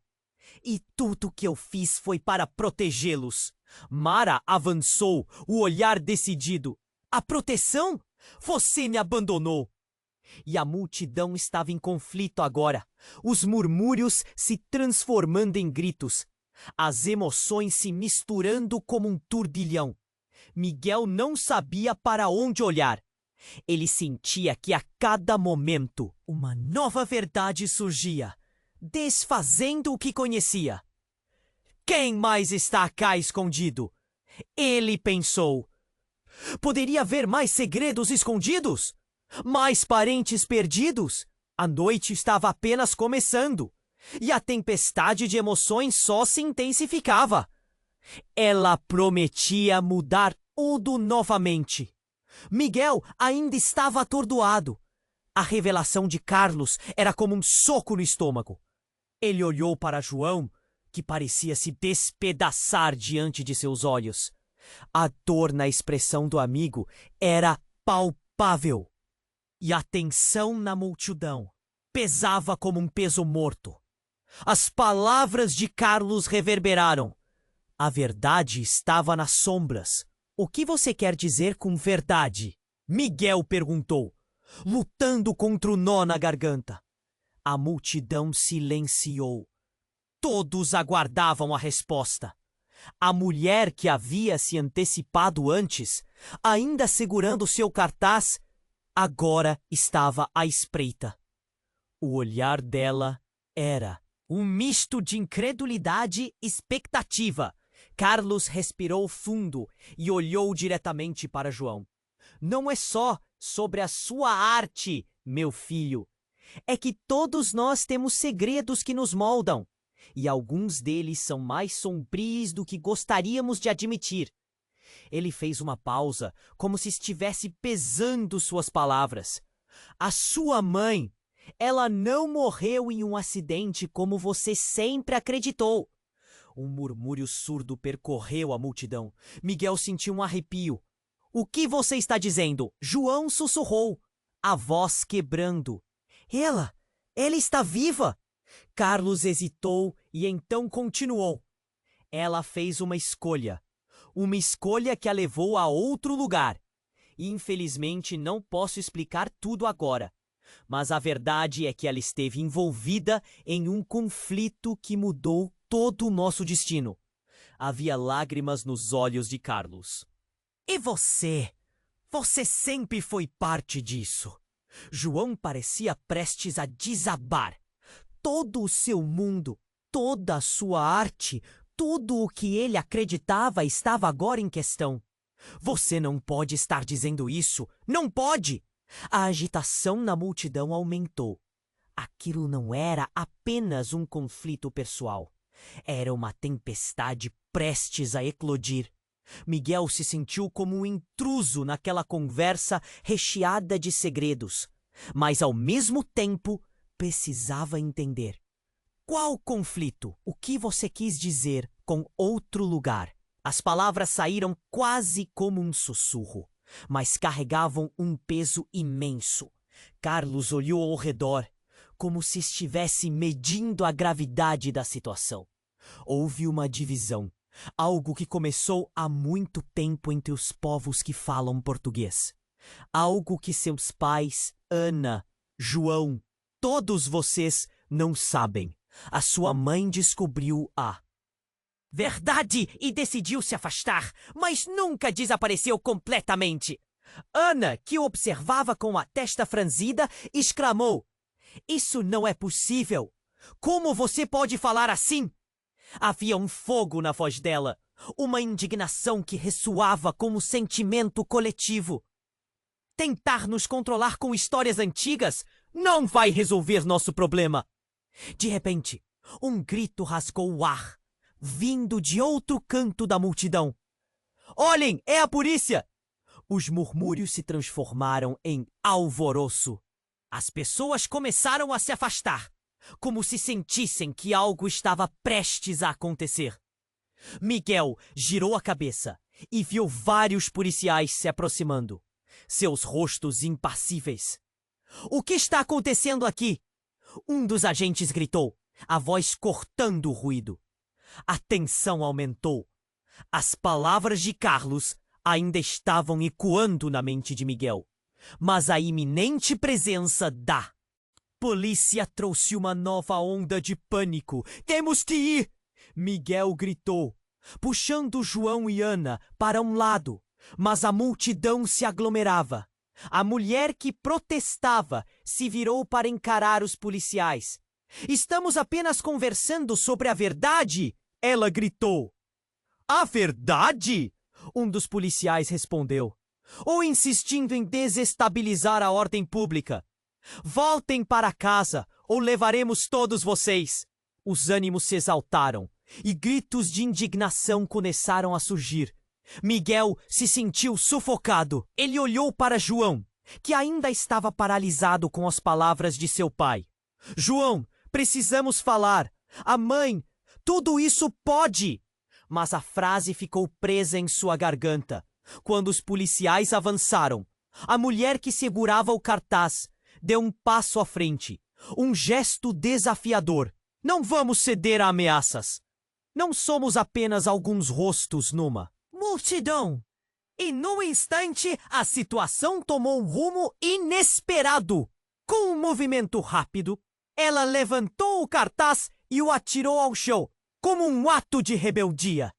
E tudo que eu fiz foi para protegê-los. Mara avançou, o olhar decidido. A proteção? Você me abandonou. E a multidão estava em conflito agora, os murmúrios se transformando em gritos, as emoções se misturando como um turbilhão. Miguel não sabia para onde olhar. Ele sentia que a cada momento uma nova verdade surgia, desfazendo o que conhecia. Quem mais está cá escondido? Ele pensou. Poderia haver mais segredos escondidos? Mais parentes perdidos? A noite estava apenas começando, e a tempestade de emoções só se intensificava. Ela prometia mudar tudo novamente. Miguel ainda estava atordoado. A revelação de Carlos era como um soco no estômago. Ele olhou para João, que parecia se despedaçar diante de seus olhos. A dor na expressão do amigo era palpável. E a tensão na multidão pesava como um peso morto. As palavras de Carlos reverberaram. A verdade estava nas sombras. O que você quer dizer com verdade? Miguel perguntou, lutando contra o nó na garganta. A multidão silenciou. Todos aguardavam a resposta. A mulher que havia se antecipado antes, ainda segurando seu cartaz, agora estava à espreita. O olhar dela era um misto de incredulidade e expectativa. Carlos respirou fundo e olhou diretamente para João. Não é só sobre a sua arte, meu filho. É que todos nós temos segredos que nos moldam. E alguns deles são mais sombrios do que gostaríamos de admitir. Ele fez uma pausa, como se estivesse pesando suas palavras. A sua mãe, ela não morreu em um acidente como você sempre acreditou. Um murmúrio surdo percorreu a multidão. Miguel sentiu um arrepio. O que você está dizendo? João sussurrou, a voz quebrando. Ela está viva! Carlos hesitou e então continuou. Ela fez uma escolha que a levou a outro lugar. Infelizmente não posso explicar tudo agora, mas a verdade é que ela esteve envolvida em um conflito que mudou todo o nosso destino. Havia lágrimas nos olhos de Carlos. E você? Você sempre foi parte disso. João parecia prestes a desabar. Todo o seu mundo, toda a sua arte, tudo o que ele acreditava estava agora em questão. Você não pode estar dizendo isso. Não pode! A agitação na multidão aumentou. Aquilo não era apenas um conflito pessoal. Era uma tempestade prestes a eclodir. Miguel se sentiu como um intruso naquela conversa recheada de segredos, mas ao mesmo tempo precisava entender. Qual conflito? O que você quis dizer com outro lugar? As palavras saíram quase como um sussurro, mas carregavam um peso imenso. Carlos olhou ao redor, como se estivesse medindo a gravidade da situação. Houve uma divisão, algo que começou há muito tempo entre os povos que falam português. Algo que seus pais, Ana, João, todos vocês não sabem. A sua mãe descobriu a verdade e decidiu se afastar, mas nunca desapareceu completamente. Ana, que o observava com a testa franzida, exclamou: "Isso não é possível! Como você pode falar assim?" Havia um fogo na voz dela, Uma indignação que ressoava como sentimento coletivo. Tentar nos controlar com histórias antigas não vai resolver nosso problema. De repente, um grito rasgou o ar, vindo de outro canto da multidão. Olhem, é a polícia! Os murmúrios se transformaram em alvoroço. As pessoas começaram a se afastar, como se sentissem que algo estava prestes a acontecer. Miguel girou a cabeça e viu vários policiais se aproximando, seus rostos impassíveis. O que está acontecendo aqui? Um dos agentes gritou, a voz cortando o ruído. A tensão aumentou. As palavras de Carlos ainda estavam ecoando na mente de Miguel, mas a iminente presença da polícia trouxe uma nova onda de pânico. Temos que ir! Miguel gritou, puxando João e Ana para um lado, mas a multidão se aglomerava. A mulher que protestava se virou para encarar os policiais. Estamos apenas conversando sobre a verdade, ela gritou. A verdade? Um dos policiais respondeu. Ou insistindo em desestabilizar a ordem pública. Voltem para casa ou levaremos todos vocês. Os ânimos se exaltaram e gritos de indignação começaram a surgir. Miguel se sentiu sufocado. Ele olhou para João, que ainda estava paralisado com as palavras de seu pai. João, precisamos falar. A mãe, tudo isso pode. Mas a frase ficou presa em sua garganta. Quando os policiais avançaram, a mulher que segurava o cartaz deu um passo à frente, um gesto desafiador. Não vamos ceder a ameaças. Não somos apenas alguns rostos numa multidão. E num instante, a situação tomou um rumo inesperado. Com um movimento rápido, ela levantou o cartaz e o atirou ao chão, como um ato de rebeldia.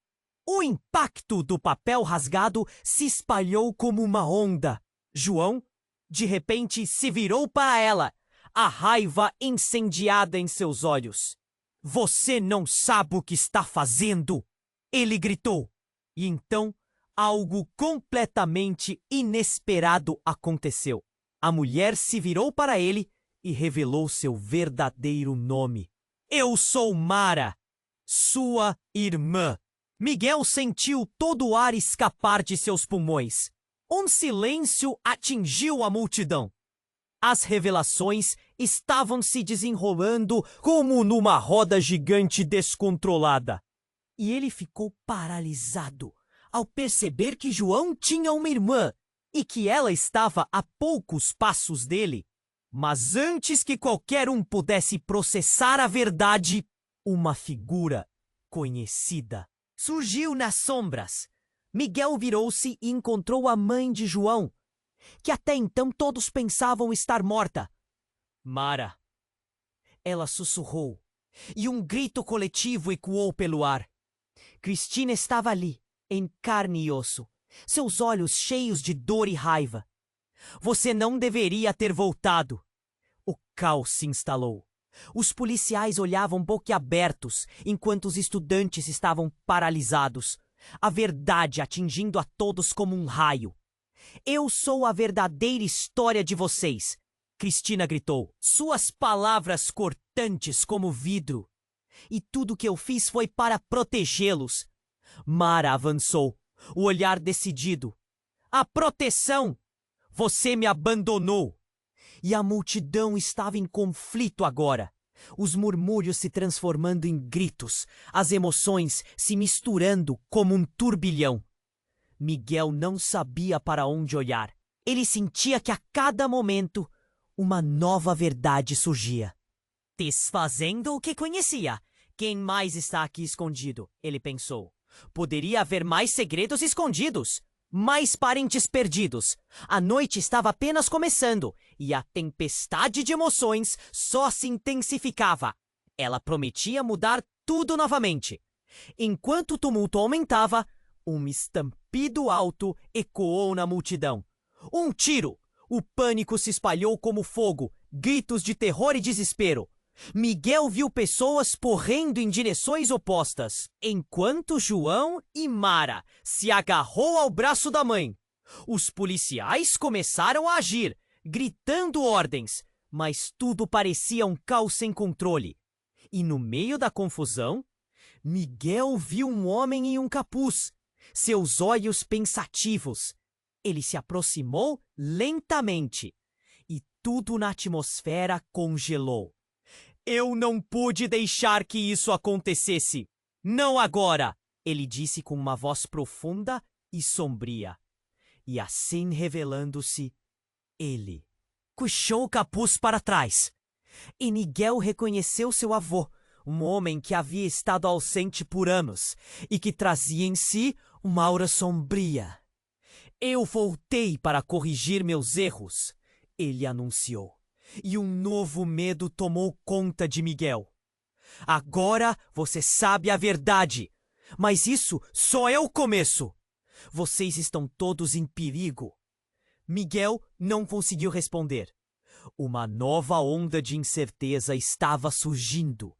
O impacto do papel rasgado se espalhou como uma onda. João, de repente, se virou para ela, a raiva incendiada em seus olhos. Você não sabe o que está fazendo! Ele gritou. E então, algo completamente inesperado aconteceu. A mulher se virou para ele e revelou seu verdadeiro nome. Eu sou Mara, sua irmã. Miguel sentiu todo o ar escapar de seus pulmões. Um silêncio atingiu a multidão. As revelações estavam se desenrolando como numa roda gigante descontrolada. E ele ficou paralisado ao perceber que João tinha uma irmã e que ela estava a poucos passos dele. Mas antes que qualquer um pudesse processar a verdade, uma figura conhecida surgiu nas sombras. Miguel virou-se e encontrou a mãe de João, que até então todos pensavam estar morta. Mara. Ela sussurrou, e um grito coletivo ecoou pelo ar. Cristina estava ali, em carne e osso, seus olhos cheios de dor e raiva. Você não deveria ter voltado. O caos se instalou. Os policiais olhavam boquiabertos, enquanto os estudantes estavam paralisados. A verdade atingindo a todos como um raio. Eu sou a verdadeira história de vocês, Cristina gritou, suas palavras cortantes como vidro. E tudo que eu fiz foi para protegê-los. Mara avançou, o olhar decidido. A proteção! Você me abandonou! E a multidão estava em conflito agora. Os murmúrios se transformando em gritos, as emoções se misturando como um turbilhão. Miguel não sabia para onde olhar. Ele sentia que a cada momento uma nova verdade surgia. Desfazendo o que conhecia. Quem mais está aqui escondido? Ele pensou. Poderia haver mais segredos escondidos. Mais parentes perdidos. A noite estava apenas começando e a tempestade de emoções só se intensificava. Ela prometia mudar tudo novamente. Enquanto o tumulto aumentava, um estampido alto ecoou na multidão. Um tiro! O pânico se espalhou como fogo, gritos de terror e desespero. Miguel viu pessoas correndo em direções opostas, enquanto João e Mara se agarrou ao braço da mãe. Os policiais começaram a agir, gritando ordens, mas tudo parecia um caos sem controle. E no meio da confusão, Miguel viu um homem em um capuz, seus olhos pensativos. Ele se aproximou lentamente e tudo na atmosfera congelou. Eu não pude deixar que isso acontecesse. Não agora, ele disse com uma voz profunda e sombria. E assim revelando-se, ele puxou o capuz para trás. E Miguel reconheceu seu avô, um homem que havia estado ausente por anos e que trazia em si uma aura sombria. Eu voltei para corrigir meus erros, ele anunciou. E um novo medo tomou conta de Miguel. Agora você sabe a verdade, mas isso só é o começo. Vocês estão todos em perigo. Miguel não conseguiu responder. Uma nova onda de incerteza estava surgindo.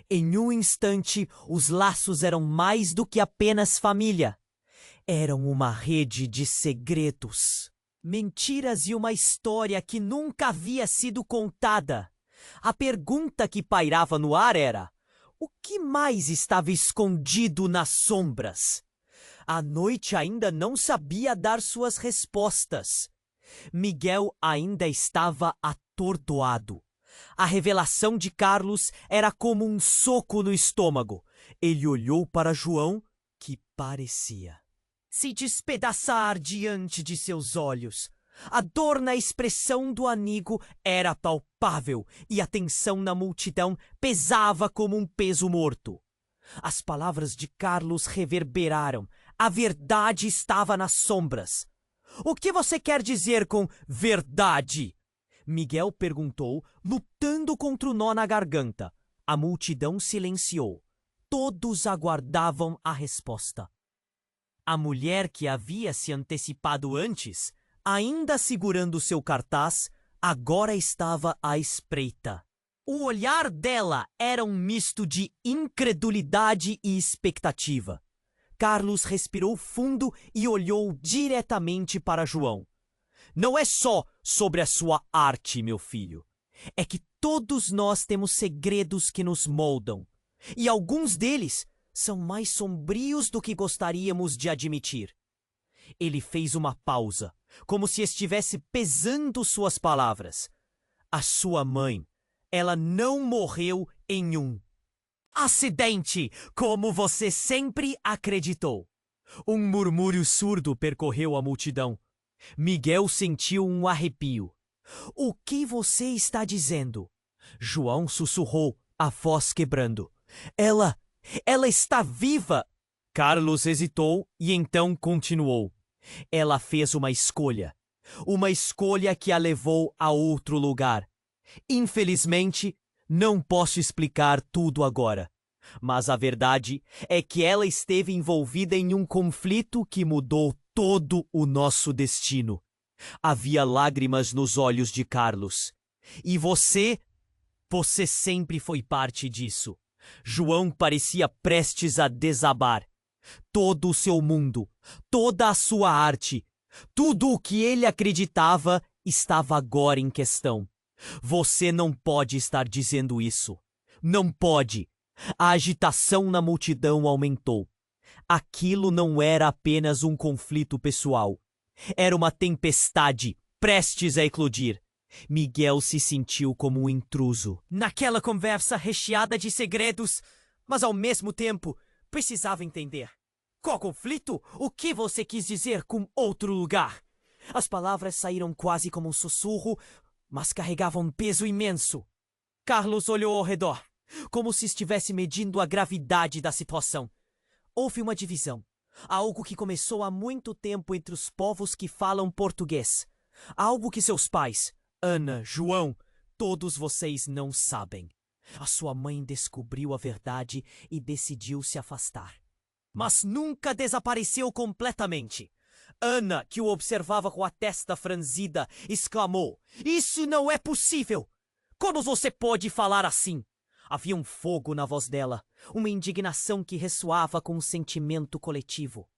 Em um instante, os laços eram mais do que apenas família. Eram uma rede de segredos. Mentiras e uma história que nunca havia sido contada. A pergunta que pairava no ar era: o que mais estava escondido nas sombras? A noite ainda não sabia dar suas respostas. Miguel ainda estava atordoado. A revelação de Carlos era como um soco no estômago. Ele olhou para João, que parecia se despedaçar diante de seus olhos. A dor na expressão do amigo era palpável e a tensão na multidão pesava como um peso morto. As palavras de Carlos reverberaram. A verdade estava nas sombras. O que você quer dizer com verdade? Miguel perguntou, lutando contra o nó na garganta. A multidão silenciou. Todos aguardavam a resposta. A mulher que havia se antecipado antes, ainda segurando seu cartaz, agora estava à espreita. O olhar dela era um misto de incredulidade e expectativa. Carlos respirou fundo e olhou diretamente para João. Não é só sobre a sua arte, meu filho. É que todos nós temos segredos que nos moldam. E alguns deles são mais sombrios do que gostaríamos de admitir. Ele fez uma pausa, como se estivesse pesando suas palavras. A sua mãe, ela não morreu em um acidente, como você sempre acreditou. Um murmúrio surdo percorreu a multidão. Miguel sentiu um arrepio. O que você está dizendo? João sussurrou, a voz quebrando. Ela está viva! Carlos hesitou e então continuou. Ela fez uma escolha que a levou a outro lugar. Infelizmente, não posso explicar tudo agora, mas a verdade é que ela esteve envolvida em um conflito que mudou todo o nosso destino. Havia lágrimas nos olhos de Carlos. E você sempre foi parte disso. João parecia prestes a desabar. Todo o seu mundo, toda a sua arte, tudo o que ele acreditava estava agora em questão. Você não pode estar dizendo isso. Não pode. A agitação na multidão aumentou. Aquilo não era apenas um conflito pessoal. Era uma tempestade prestes a eclodir. Miguel se sentiu como um intruso naquela conversa recheada de segredos, mas ao mesmo tempo precisava entender. Qual conflito? O que você quis dizer com outro lugar? As palavras saíram quase como um sussurro, mas carregavam um peso imenso. Carlos olhou ao redor, como se estivesse medindo a gravidade da situação. Houve uma divisão, algo que começou há muito tempo entre os povos que falam português. Algo que seus pais, Ana, João, todos vocês não sabem. A sua mãe descobriu a verdade e decidiu se afastar. Mas nunca desapareceu completamente. Ana, que o observava com a testa franzida, exclamou: "Isso não é possível! Como você pode falar assim? Havia um fogo na voz dela, uma indignação que ressoava com um sentimento coletivo.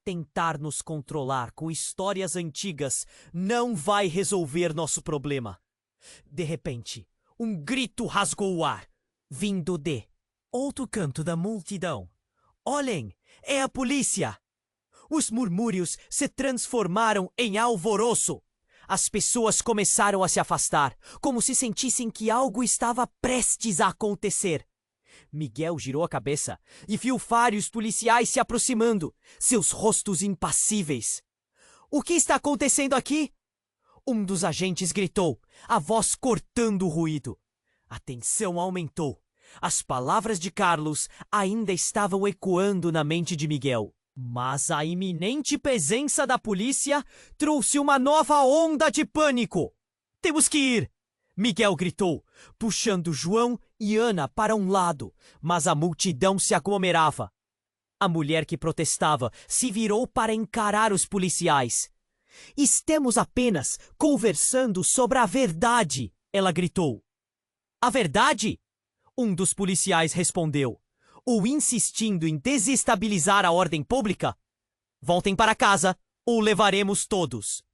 Tentar nos controlar com histórias antigas não vai resolver nosso problema. De repente, um grito rasgou o ar, vindo de outro canto da multidão. Olhem, é a polícia! Os murmúrios se transformaram em alvoroço. As pessoas começaram a se afastar, como se sentissem que algo estava prestes a acontecer. Miguel girou a cabeça e viu vários policiais se aproximando, seus rostos impassíveis. O que está acontecendo aqui? Um dos agentes gritou, a voz cortando o ruído. A tensão aumentou. As palavras de Carlos ainda estavam ecoando na mente de Miguel. Mas a iminente presença da polícia trouxe uma nova onda de pânico. Temos que ir! Miguel gritou, puxando João e Ana para um lado, mas a multidão se aglomerava. A mulher que protestava se virou para encarar os policiais. Estamos apenas conversando sobre a verdade, ela gritou. A verdade? Um dos policiais respondeu, ou insistindo em desestabilizar a ordem pública. Voltem para casa ou levaremos todos.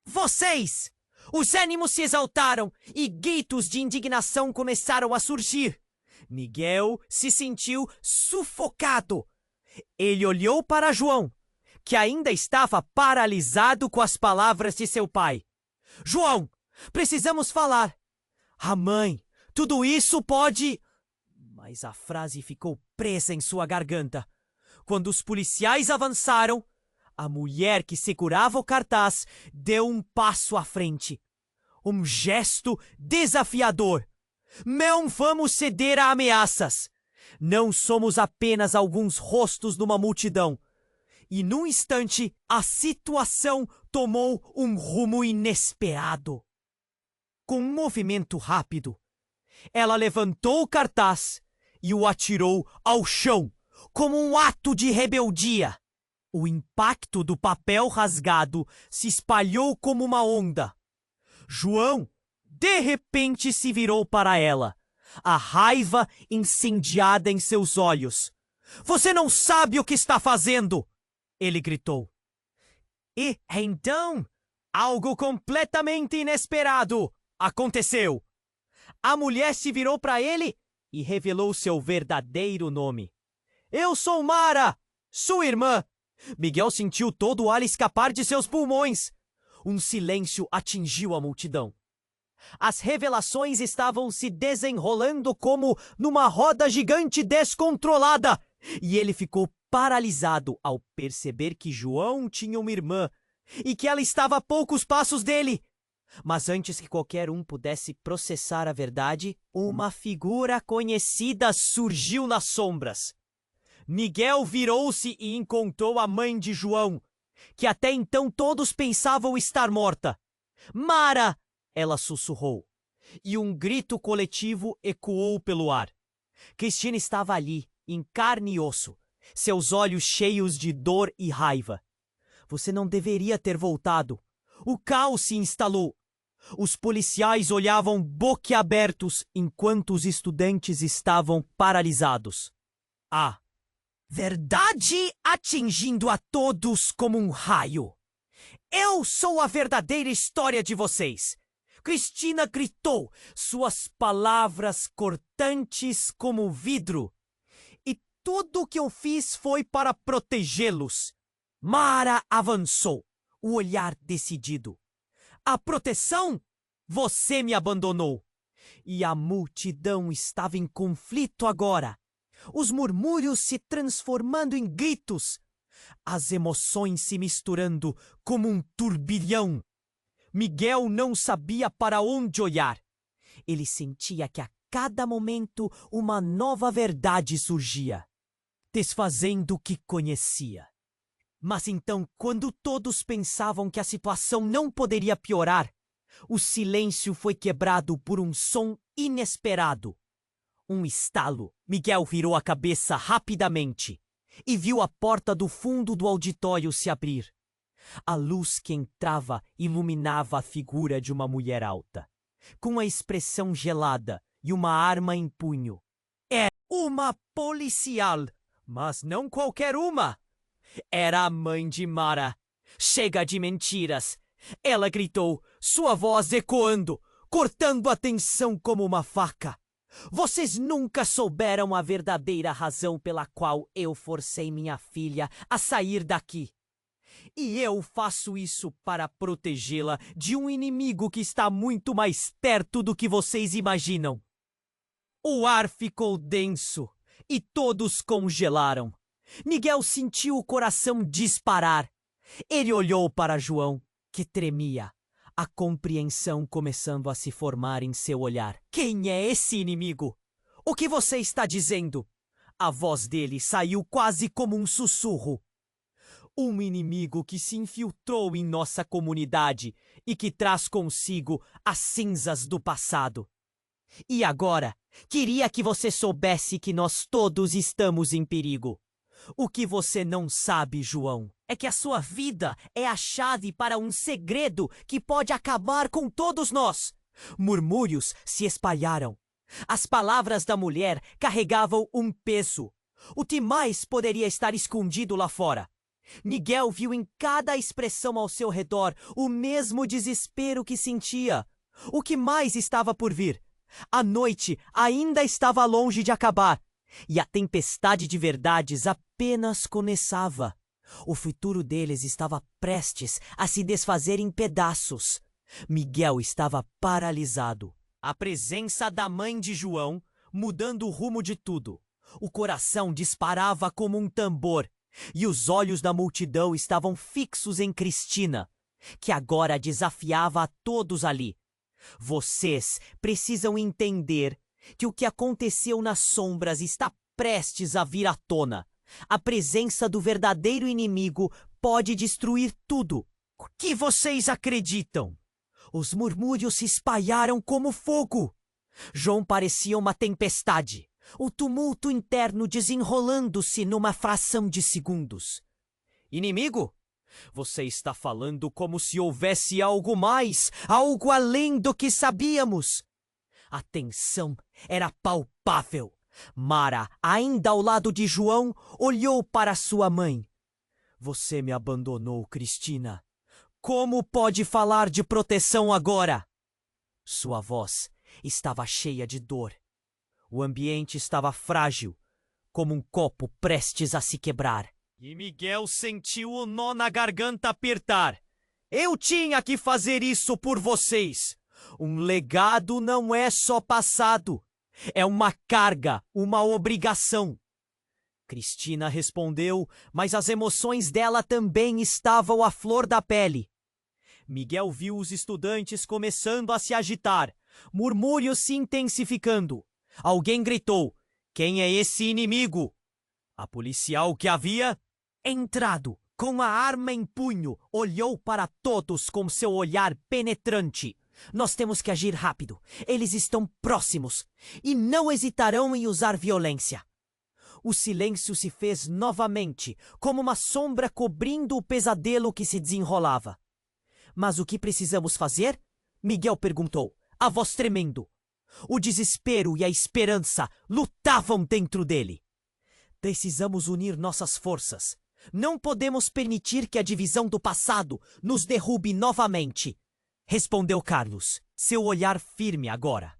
Vocês! Os ânimos se exaltaram e gritos de indignação começaram a surgir. Miguel se sentiu sufocado. Ele olhou para João, que ainda estava paralisado com as palavras de seu pai. João, precisamos falar. Ah, mãe, tudo isso pode... Mas a frase ficou presa em sua garganta. Quando os policiais avançaram, a mulher que segurava o cartaz deu um passo à frente. Um gesto desafiador. Não vamos ceder a ameaças. Não somos apenas alguns rostos numa multidão. E num instante, a situação tomou um rumo inesperado. Com um movimento rápido, ela levantou o cartaz e o atirou ao chão, como um ato de rebeldia. O impacto do papel rasgado se espalhou como uma onda. João, de repente, se virou para ela, a raiva incendiada em seus olhos. Você não sabe o que está fazendo! Ele gritou. E então, algo completamente inesperado aconteceu. A mulher se virou para ele e revelou seu verdadeiro nome. Eu sou Mara, sua irmã. Miguel sentiu todo o ar escapar de seus pulmões. Um silêncio atingiu a multidão. As revelações estavam se desenrolando como numa roda gigante descontrolada, e ele ficou paralisado ao perceber que João tinha uma irmã e que ela estava a poucos passos dele. Mas antes que qualquer um pudesse processar a verdade, uma figura conhecida surgiu nas sombras. Miguel virou-se e encontrou a mãe de João, que até então todos pensavam estar morta. Mara! Ela sussurrou, e um grito coletivo ecoou pelo ar. Cristina estava ali, em carne e osso, seus olhos cheios de dor e raiva. Você não deveria ter voltado. O caos se instalou. Os policiais olhavam boquiabertos enquanto os estudantes estavam paralisados. A verdade atingindo a todos como um raio. Eu sou a verdadeira história de vocês. Cristina gritou, suas palavras cortantes como vidro. E tudo o que eu fiz foi para protegê-los. Mara avançou, o olhar decidido. A proteção? Você me abandonou. E a multidão estava em conflito agora. Os murmúrios se transformando em gritos. As emoções se misturando como um turbilhão. Miguel não sabia para onde olhar. Ele sentia que a cada momento uma nova verdade surgia, desfazendo o que conhecia. Mas então, quando todos pensavam que a situação não poderia piorar, o silêncio foi quebrado por um som inesperado. Um estalo. Miguel virou a cabeça rapidamente e viu a porta do fundo do auditório se abrir. A luz que entrava iluminava a figura de uma mulher alta, com a expressão gelada e uma arma em punho. É uma policial, mas não qualquer uma. Era a mãe de Mara. Chega de mentiras! Ela gritou, sua voz ecoando, cortando a tensão como uma faca. Vocês nunca souberam a verdadeira razão pela qual eu forcei minha filha a sair daqui. E eu faço isso para protegê-la de um inimigo que está muito mais perto do que vocês imaginam. O ar ficou denso e todos congelaram. Miguel sentiu o coração disparar. Ele olhou para João, que tremia, a compreensão começando a se formar em seu olhar. Quem é esse inimigo? O que você está dizendo? A voz dele saiu quase como um sussurro. Um inimigo que se infiltrou em nossa comunidade e que traz consigo as cinzas do passado. E agora, queria que você soubesse que nós todos estamos em perigo. O que você não sabe, João, é que a sua vida é a chave para um segredo que pode acabar com todos nós. Murmúrios se espalharam. As palavras da mulher carregavam um peso. O que mais poderia estar escondido lá fora? Miguel viu em cada expressão ao seu redor o mesmo desespero que sentia. O que mais estava por vir? A noite ainda estava longe de acabar. E a tempestade de verdades apenas começava. O futuro deles estava prestes a se desfazer em pedaços. Miguel estava paralisado. A presença da mãe de João mudando o rumo de tudo. O coração disparava como um tambor. E os olhos da multidão estavam fixos em Cristina, que agora desafiava a todos ali. Vocês precisam entender que o que aconteceu nas sombras está prestes a vir à tona. A presença do verdadeiro inimigo pode destruir tudo. O que vocês acreditam? Os murmúrios se espalharam como fogo. João parecia uma tempestade, o tumulto interno desenrolando-se numa fração de segundos. Inimigo? Você está falando como se houvesse algo mais, algo além do que sabíamos. A tensão era palpável. Mara, ainda ao lado de João, olhou para sua mãe. Você me abandonou, Cristina. Como pode falar de proteção agora? Sua voz estava cheia de dor. O ambiente estava frágil, como um copo prestes a se quebrar. E Miguel sentiu o nó na garganta apertar. Eu tinha que fazer isso por vocês. Um legado não é só passado. É uma carga, uma obrigação. Cristina respondeu, mas as emoções dela também estavam à flor da pele. Miguel viu os estudantes começando a se agitar, murmúrios se intensificando. Alguém gritou, quem é esse inimigo? A policial que havia entrado, com a arma em punho, olhou para todos com seu olhar penetrante. Nós temos que agir rápido. Eles estão próximos e não hesitarão em usar violência. O silêncio se fez novamente, como uma sombra cobrindo o pesadelo que se desenrolava. Mas o que precisamos fazer? Miguel perguntou, a voz tremendo. O desespero e a esperança lutavam dentro dele. Precisamos unir nossas forças. Não podemos permitir que a divisão do passado nos derrube novamente, respondeu Carlos, seu olhar firme agora.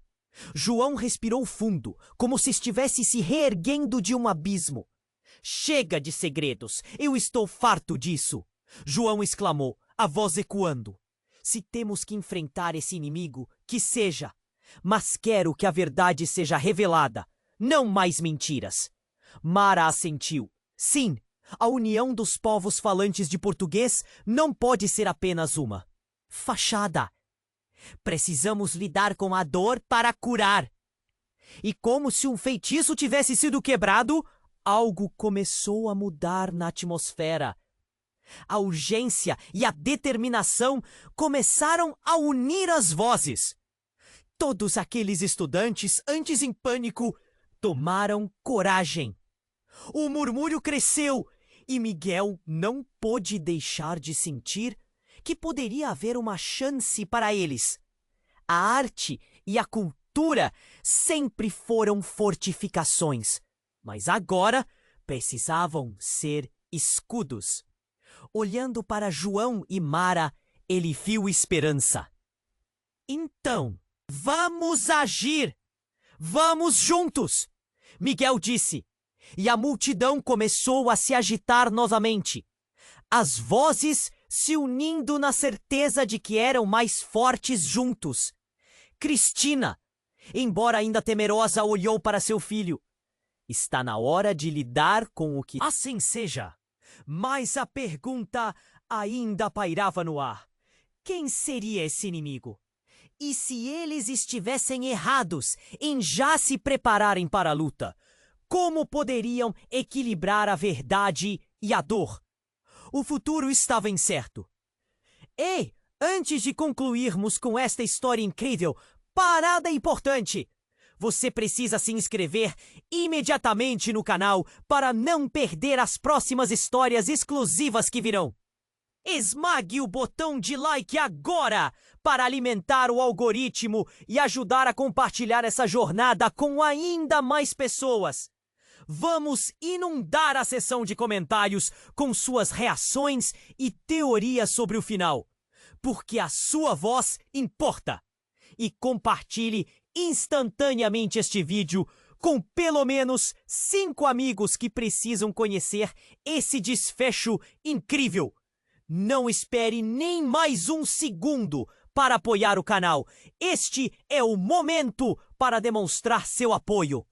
João respirou fundo, como se estivesse se reerguendo de um abismo. Chega de segredos, eu estou farto disso, João exclamou, a voz ecoando. Se temos que enfrentar esse inimigo, que seja. Mas quero que a verdade seja revelada, não mais mentiras. Mara assentiu. Sim, a união dos povos falantes de português não pode ser apenas uma fachada. Precisamos lidar com a dor para curar. E como se um feitiço tivesse sido quebrado, algo começou a mudar na atmosfera. A urgência e a determinação começaram a unir as vozes. Todos aqueles estudantes, antes em pânico, tomaram coragem. O murmúrio cresceu e Miguel não pôde deixar de sentir que poderia haver uma chance para eles. a arte e a cultura sempre foram fortificações, mas agora precisavam ser escudos. Olhando para João e Mara, ele viu esperança. Então, vamos agir! Vamos juntos! Miguel disse, e a multidão começou a se agitar novamente. As vozes se unindo na certeza de que eram mais fortes juntos. Cristina, embora ainda temerosa, olhou para seu filho. Está na hora de lidar com o que... Assim seja. Mas a pergunta ainda pairava no ar. Quem seria esse inimigo? E se eles estivessem errados em já se prepararem para a luta? Como poderiam equilibrar a verdade e a dor? O futuro estava incerto. Ei, antes de concluirmos com esta história incrível, parada importante! Você precisa se inscrever imediatamente no canal para não perder as próximas histórias exclusivas que virão. Esmague o botão de like agora para alimentar o algoritmo e ajudar a compartilhar essa jornada com ainda mais pessoas. Vamos inundar a seção de comentários com suas reações e teorias sobre o final, porque a sua voz importa. E compartilhe instantaneamente este vídeo com pelo menos 5 amigos que precisam conhecer esse desfecho incrível. Não espere nem mais um segundo para apoiar o canal. Este é o momento para demonstrar seu apoio.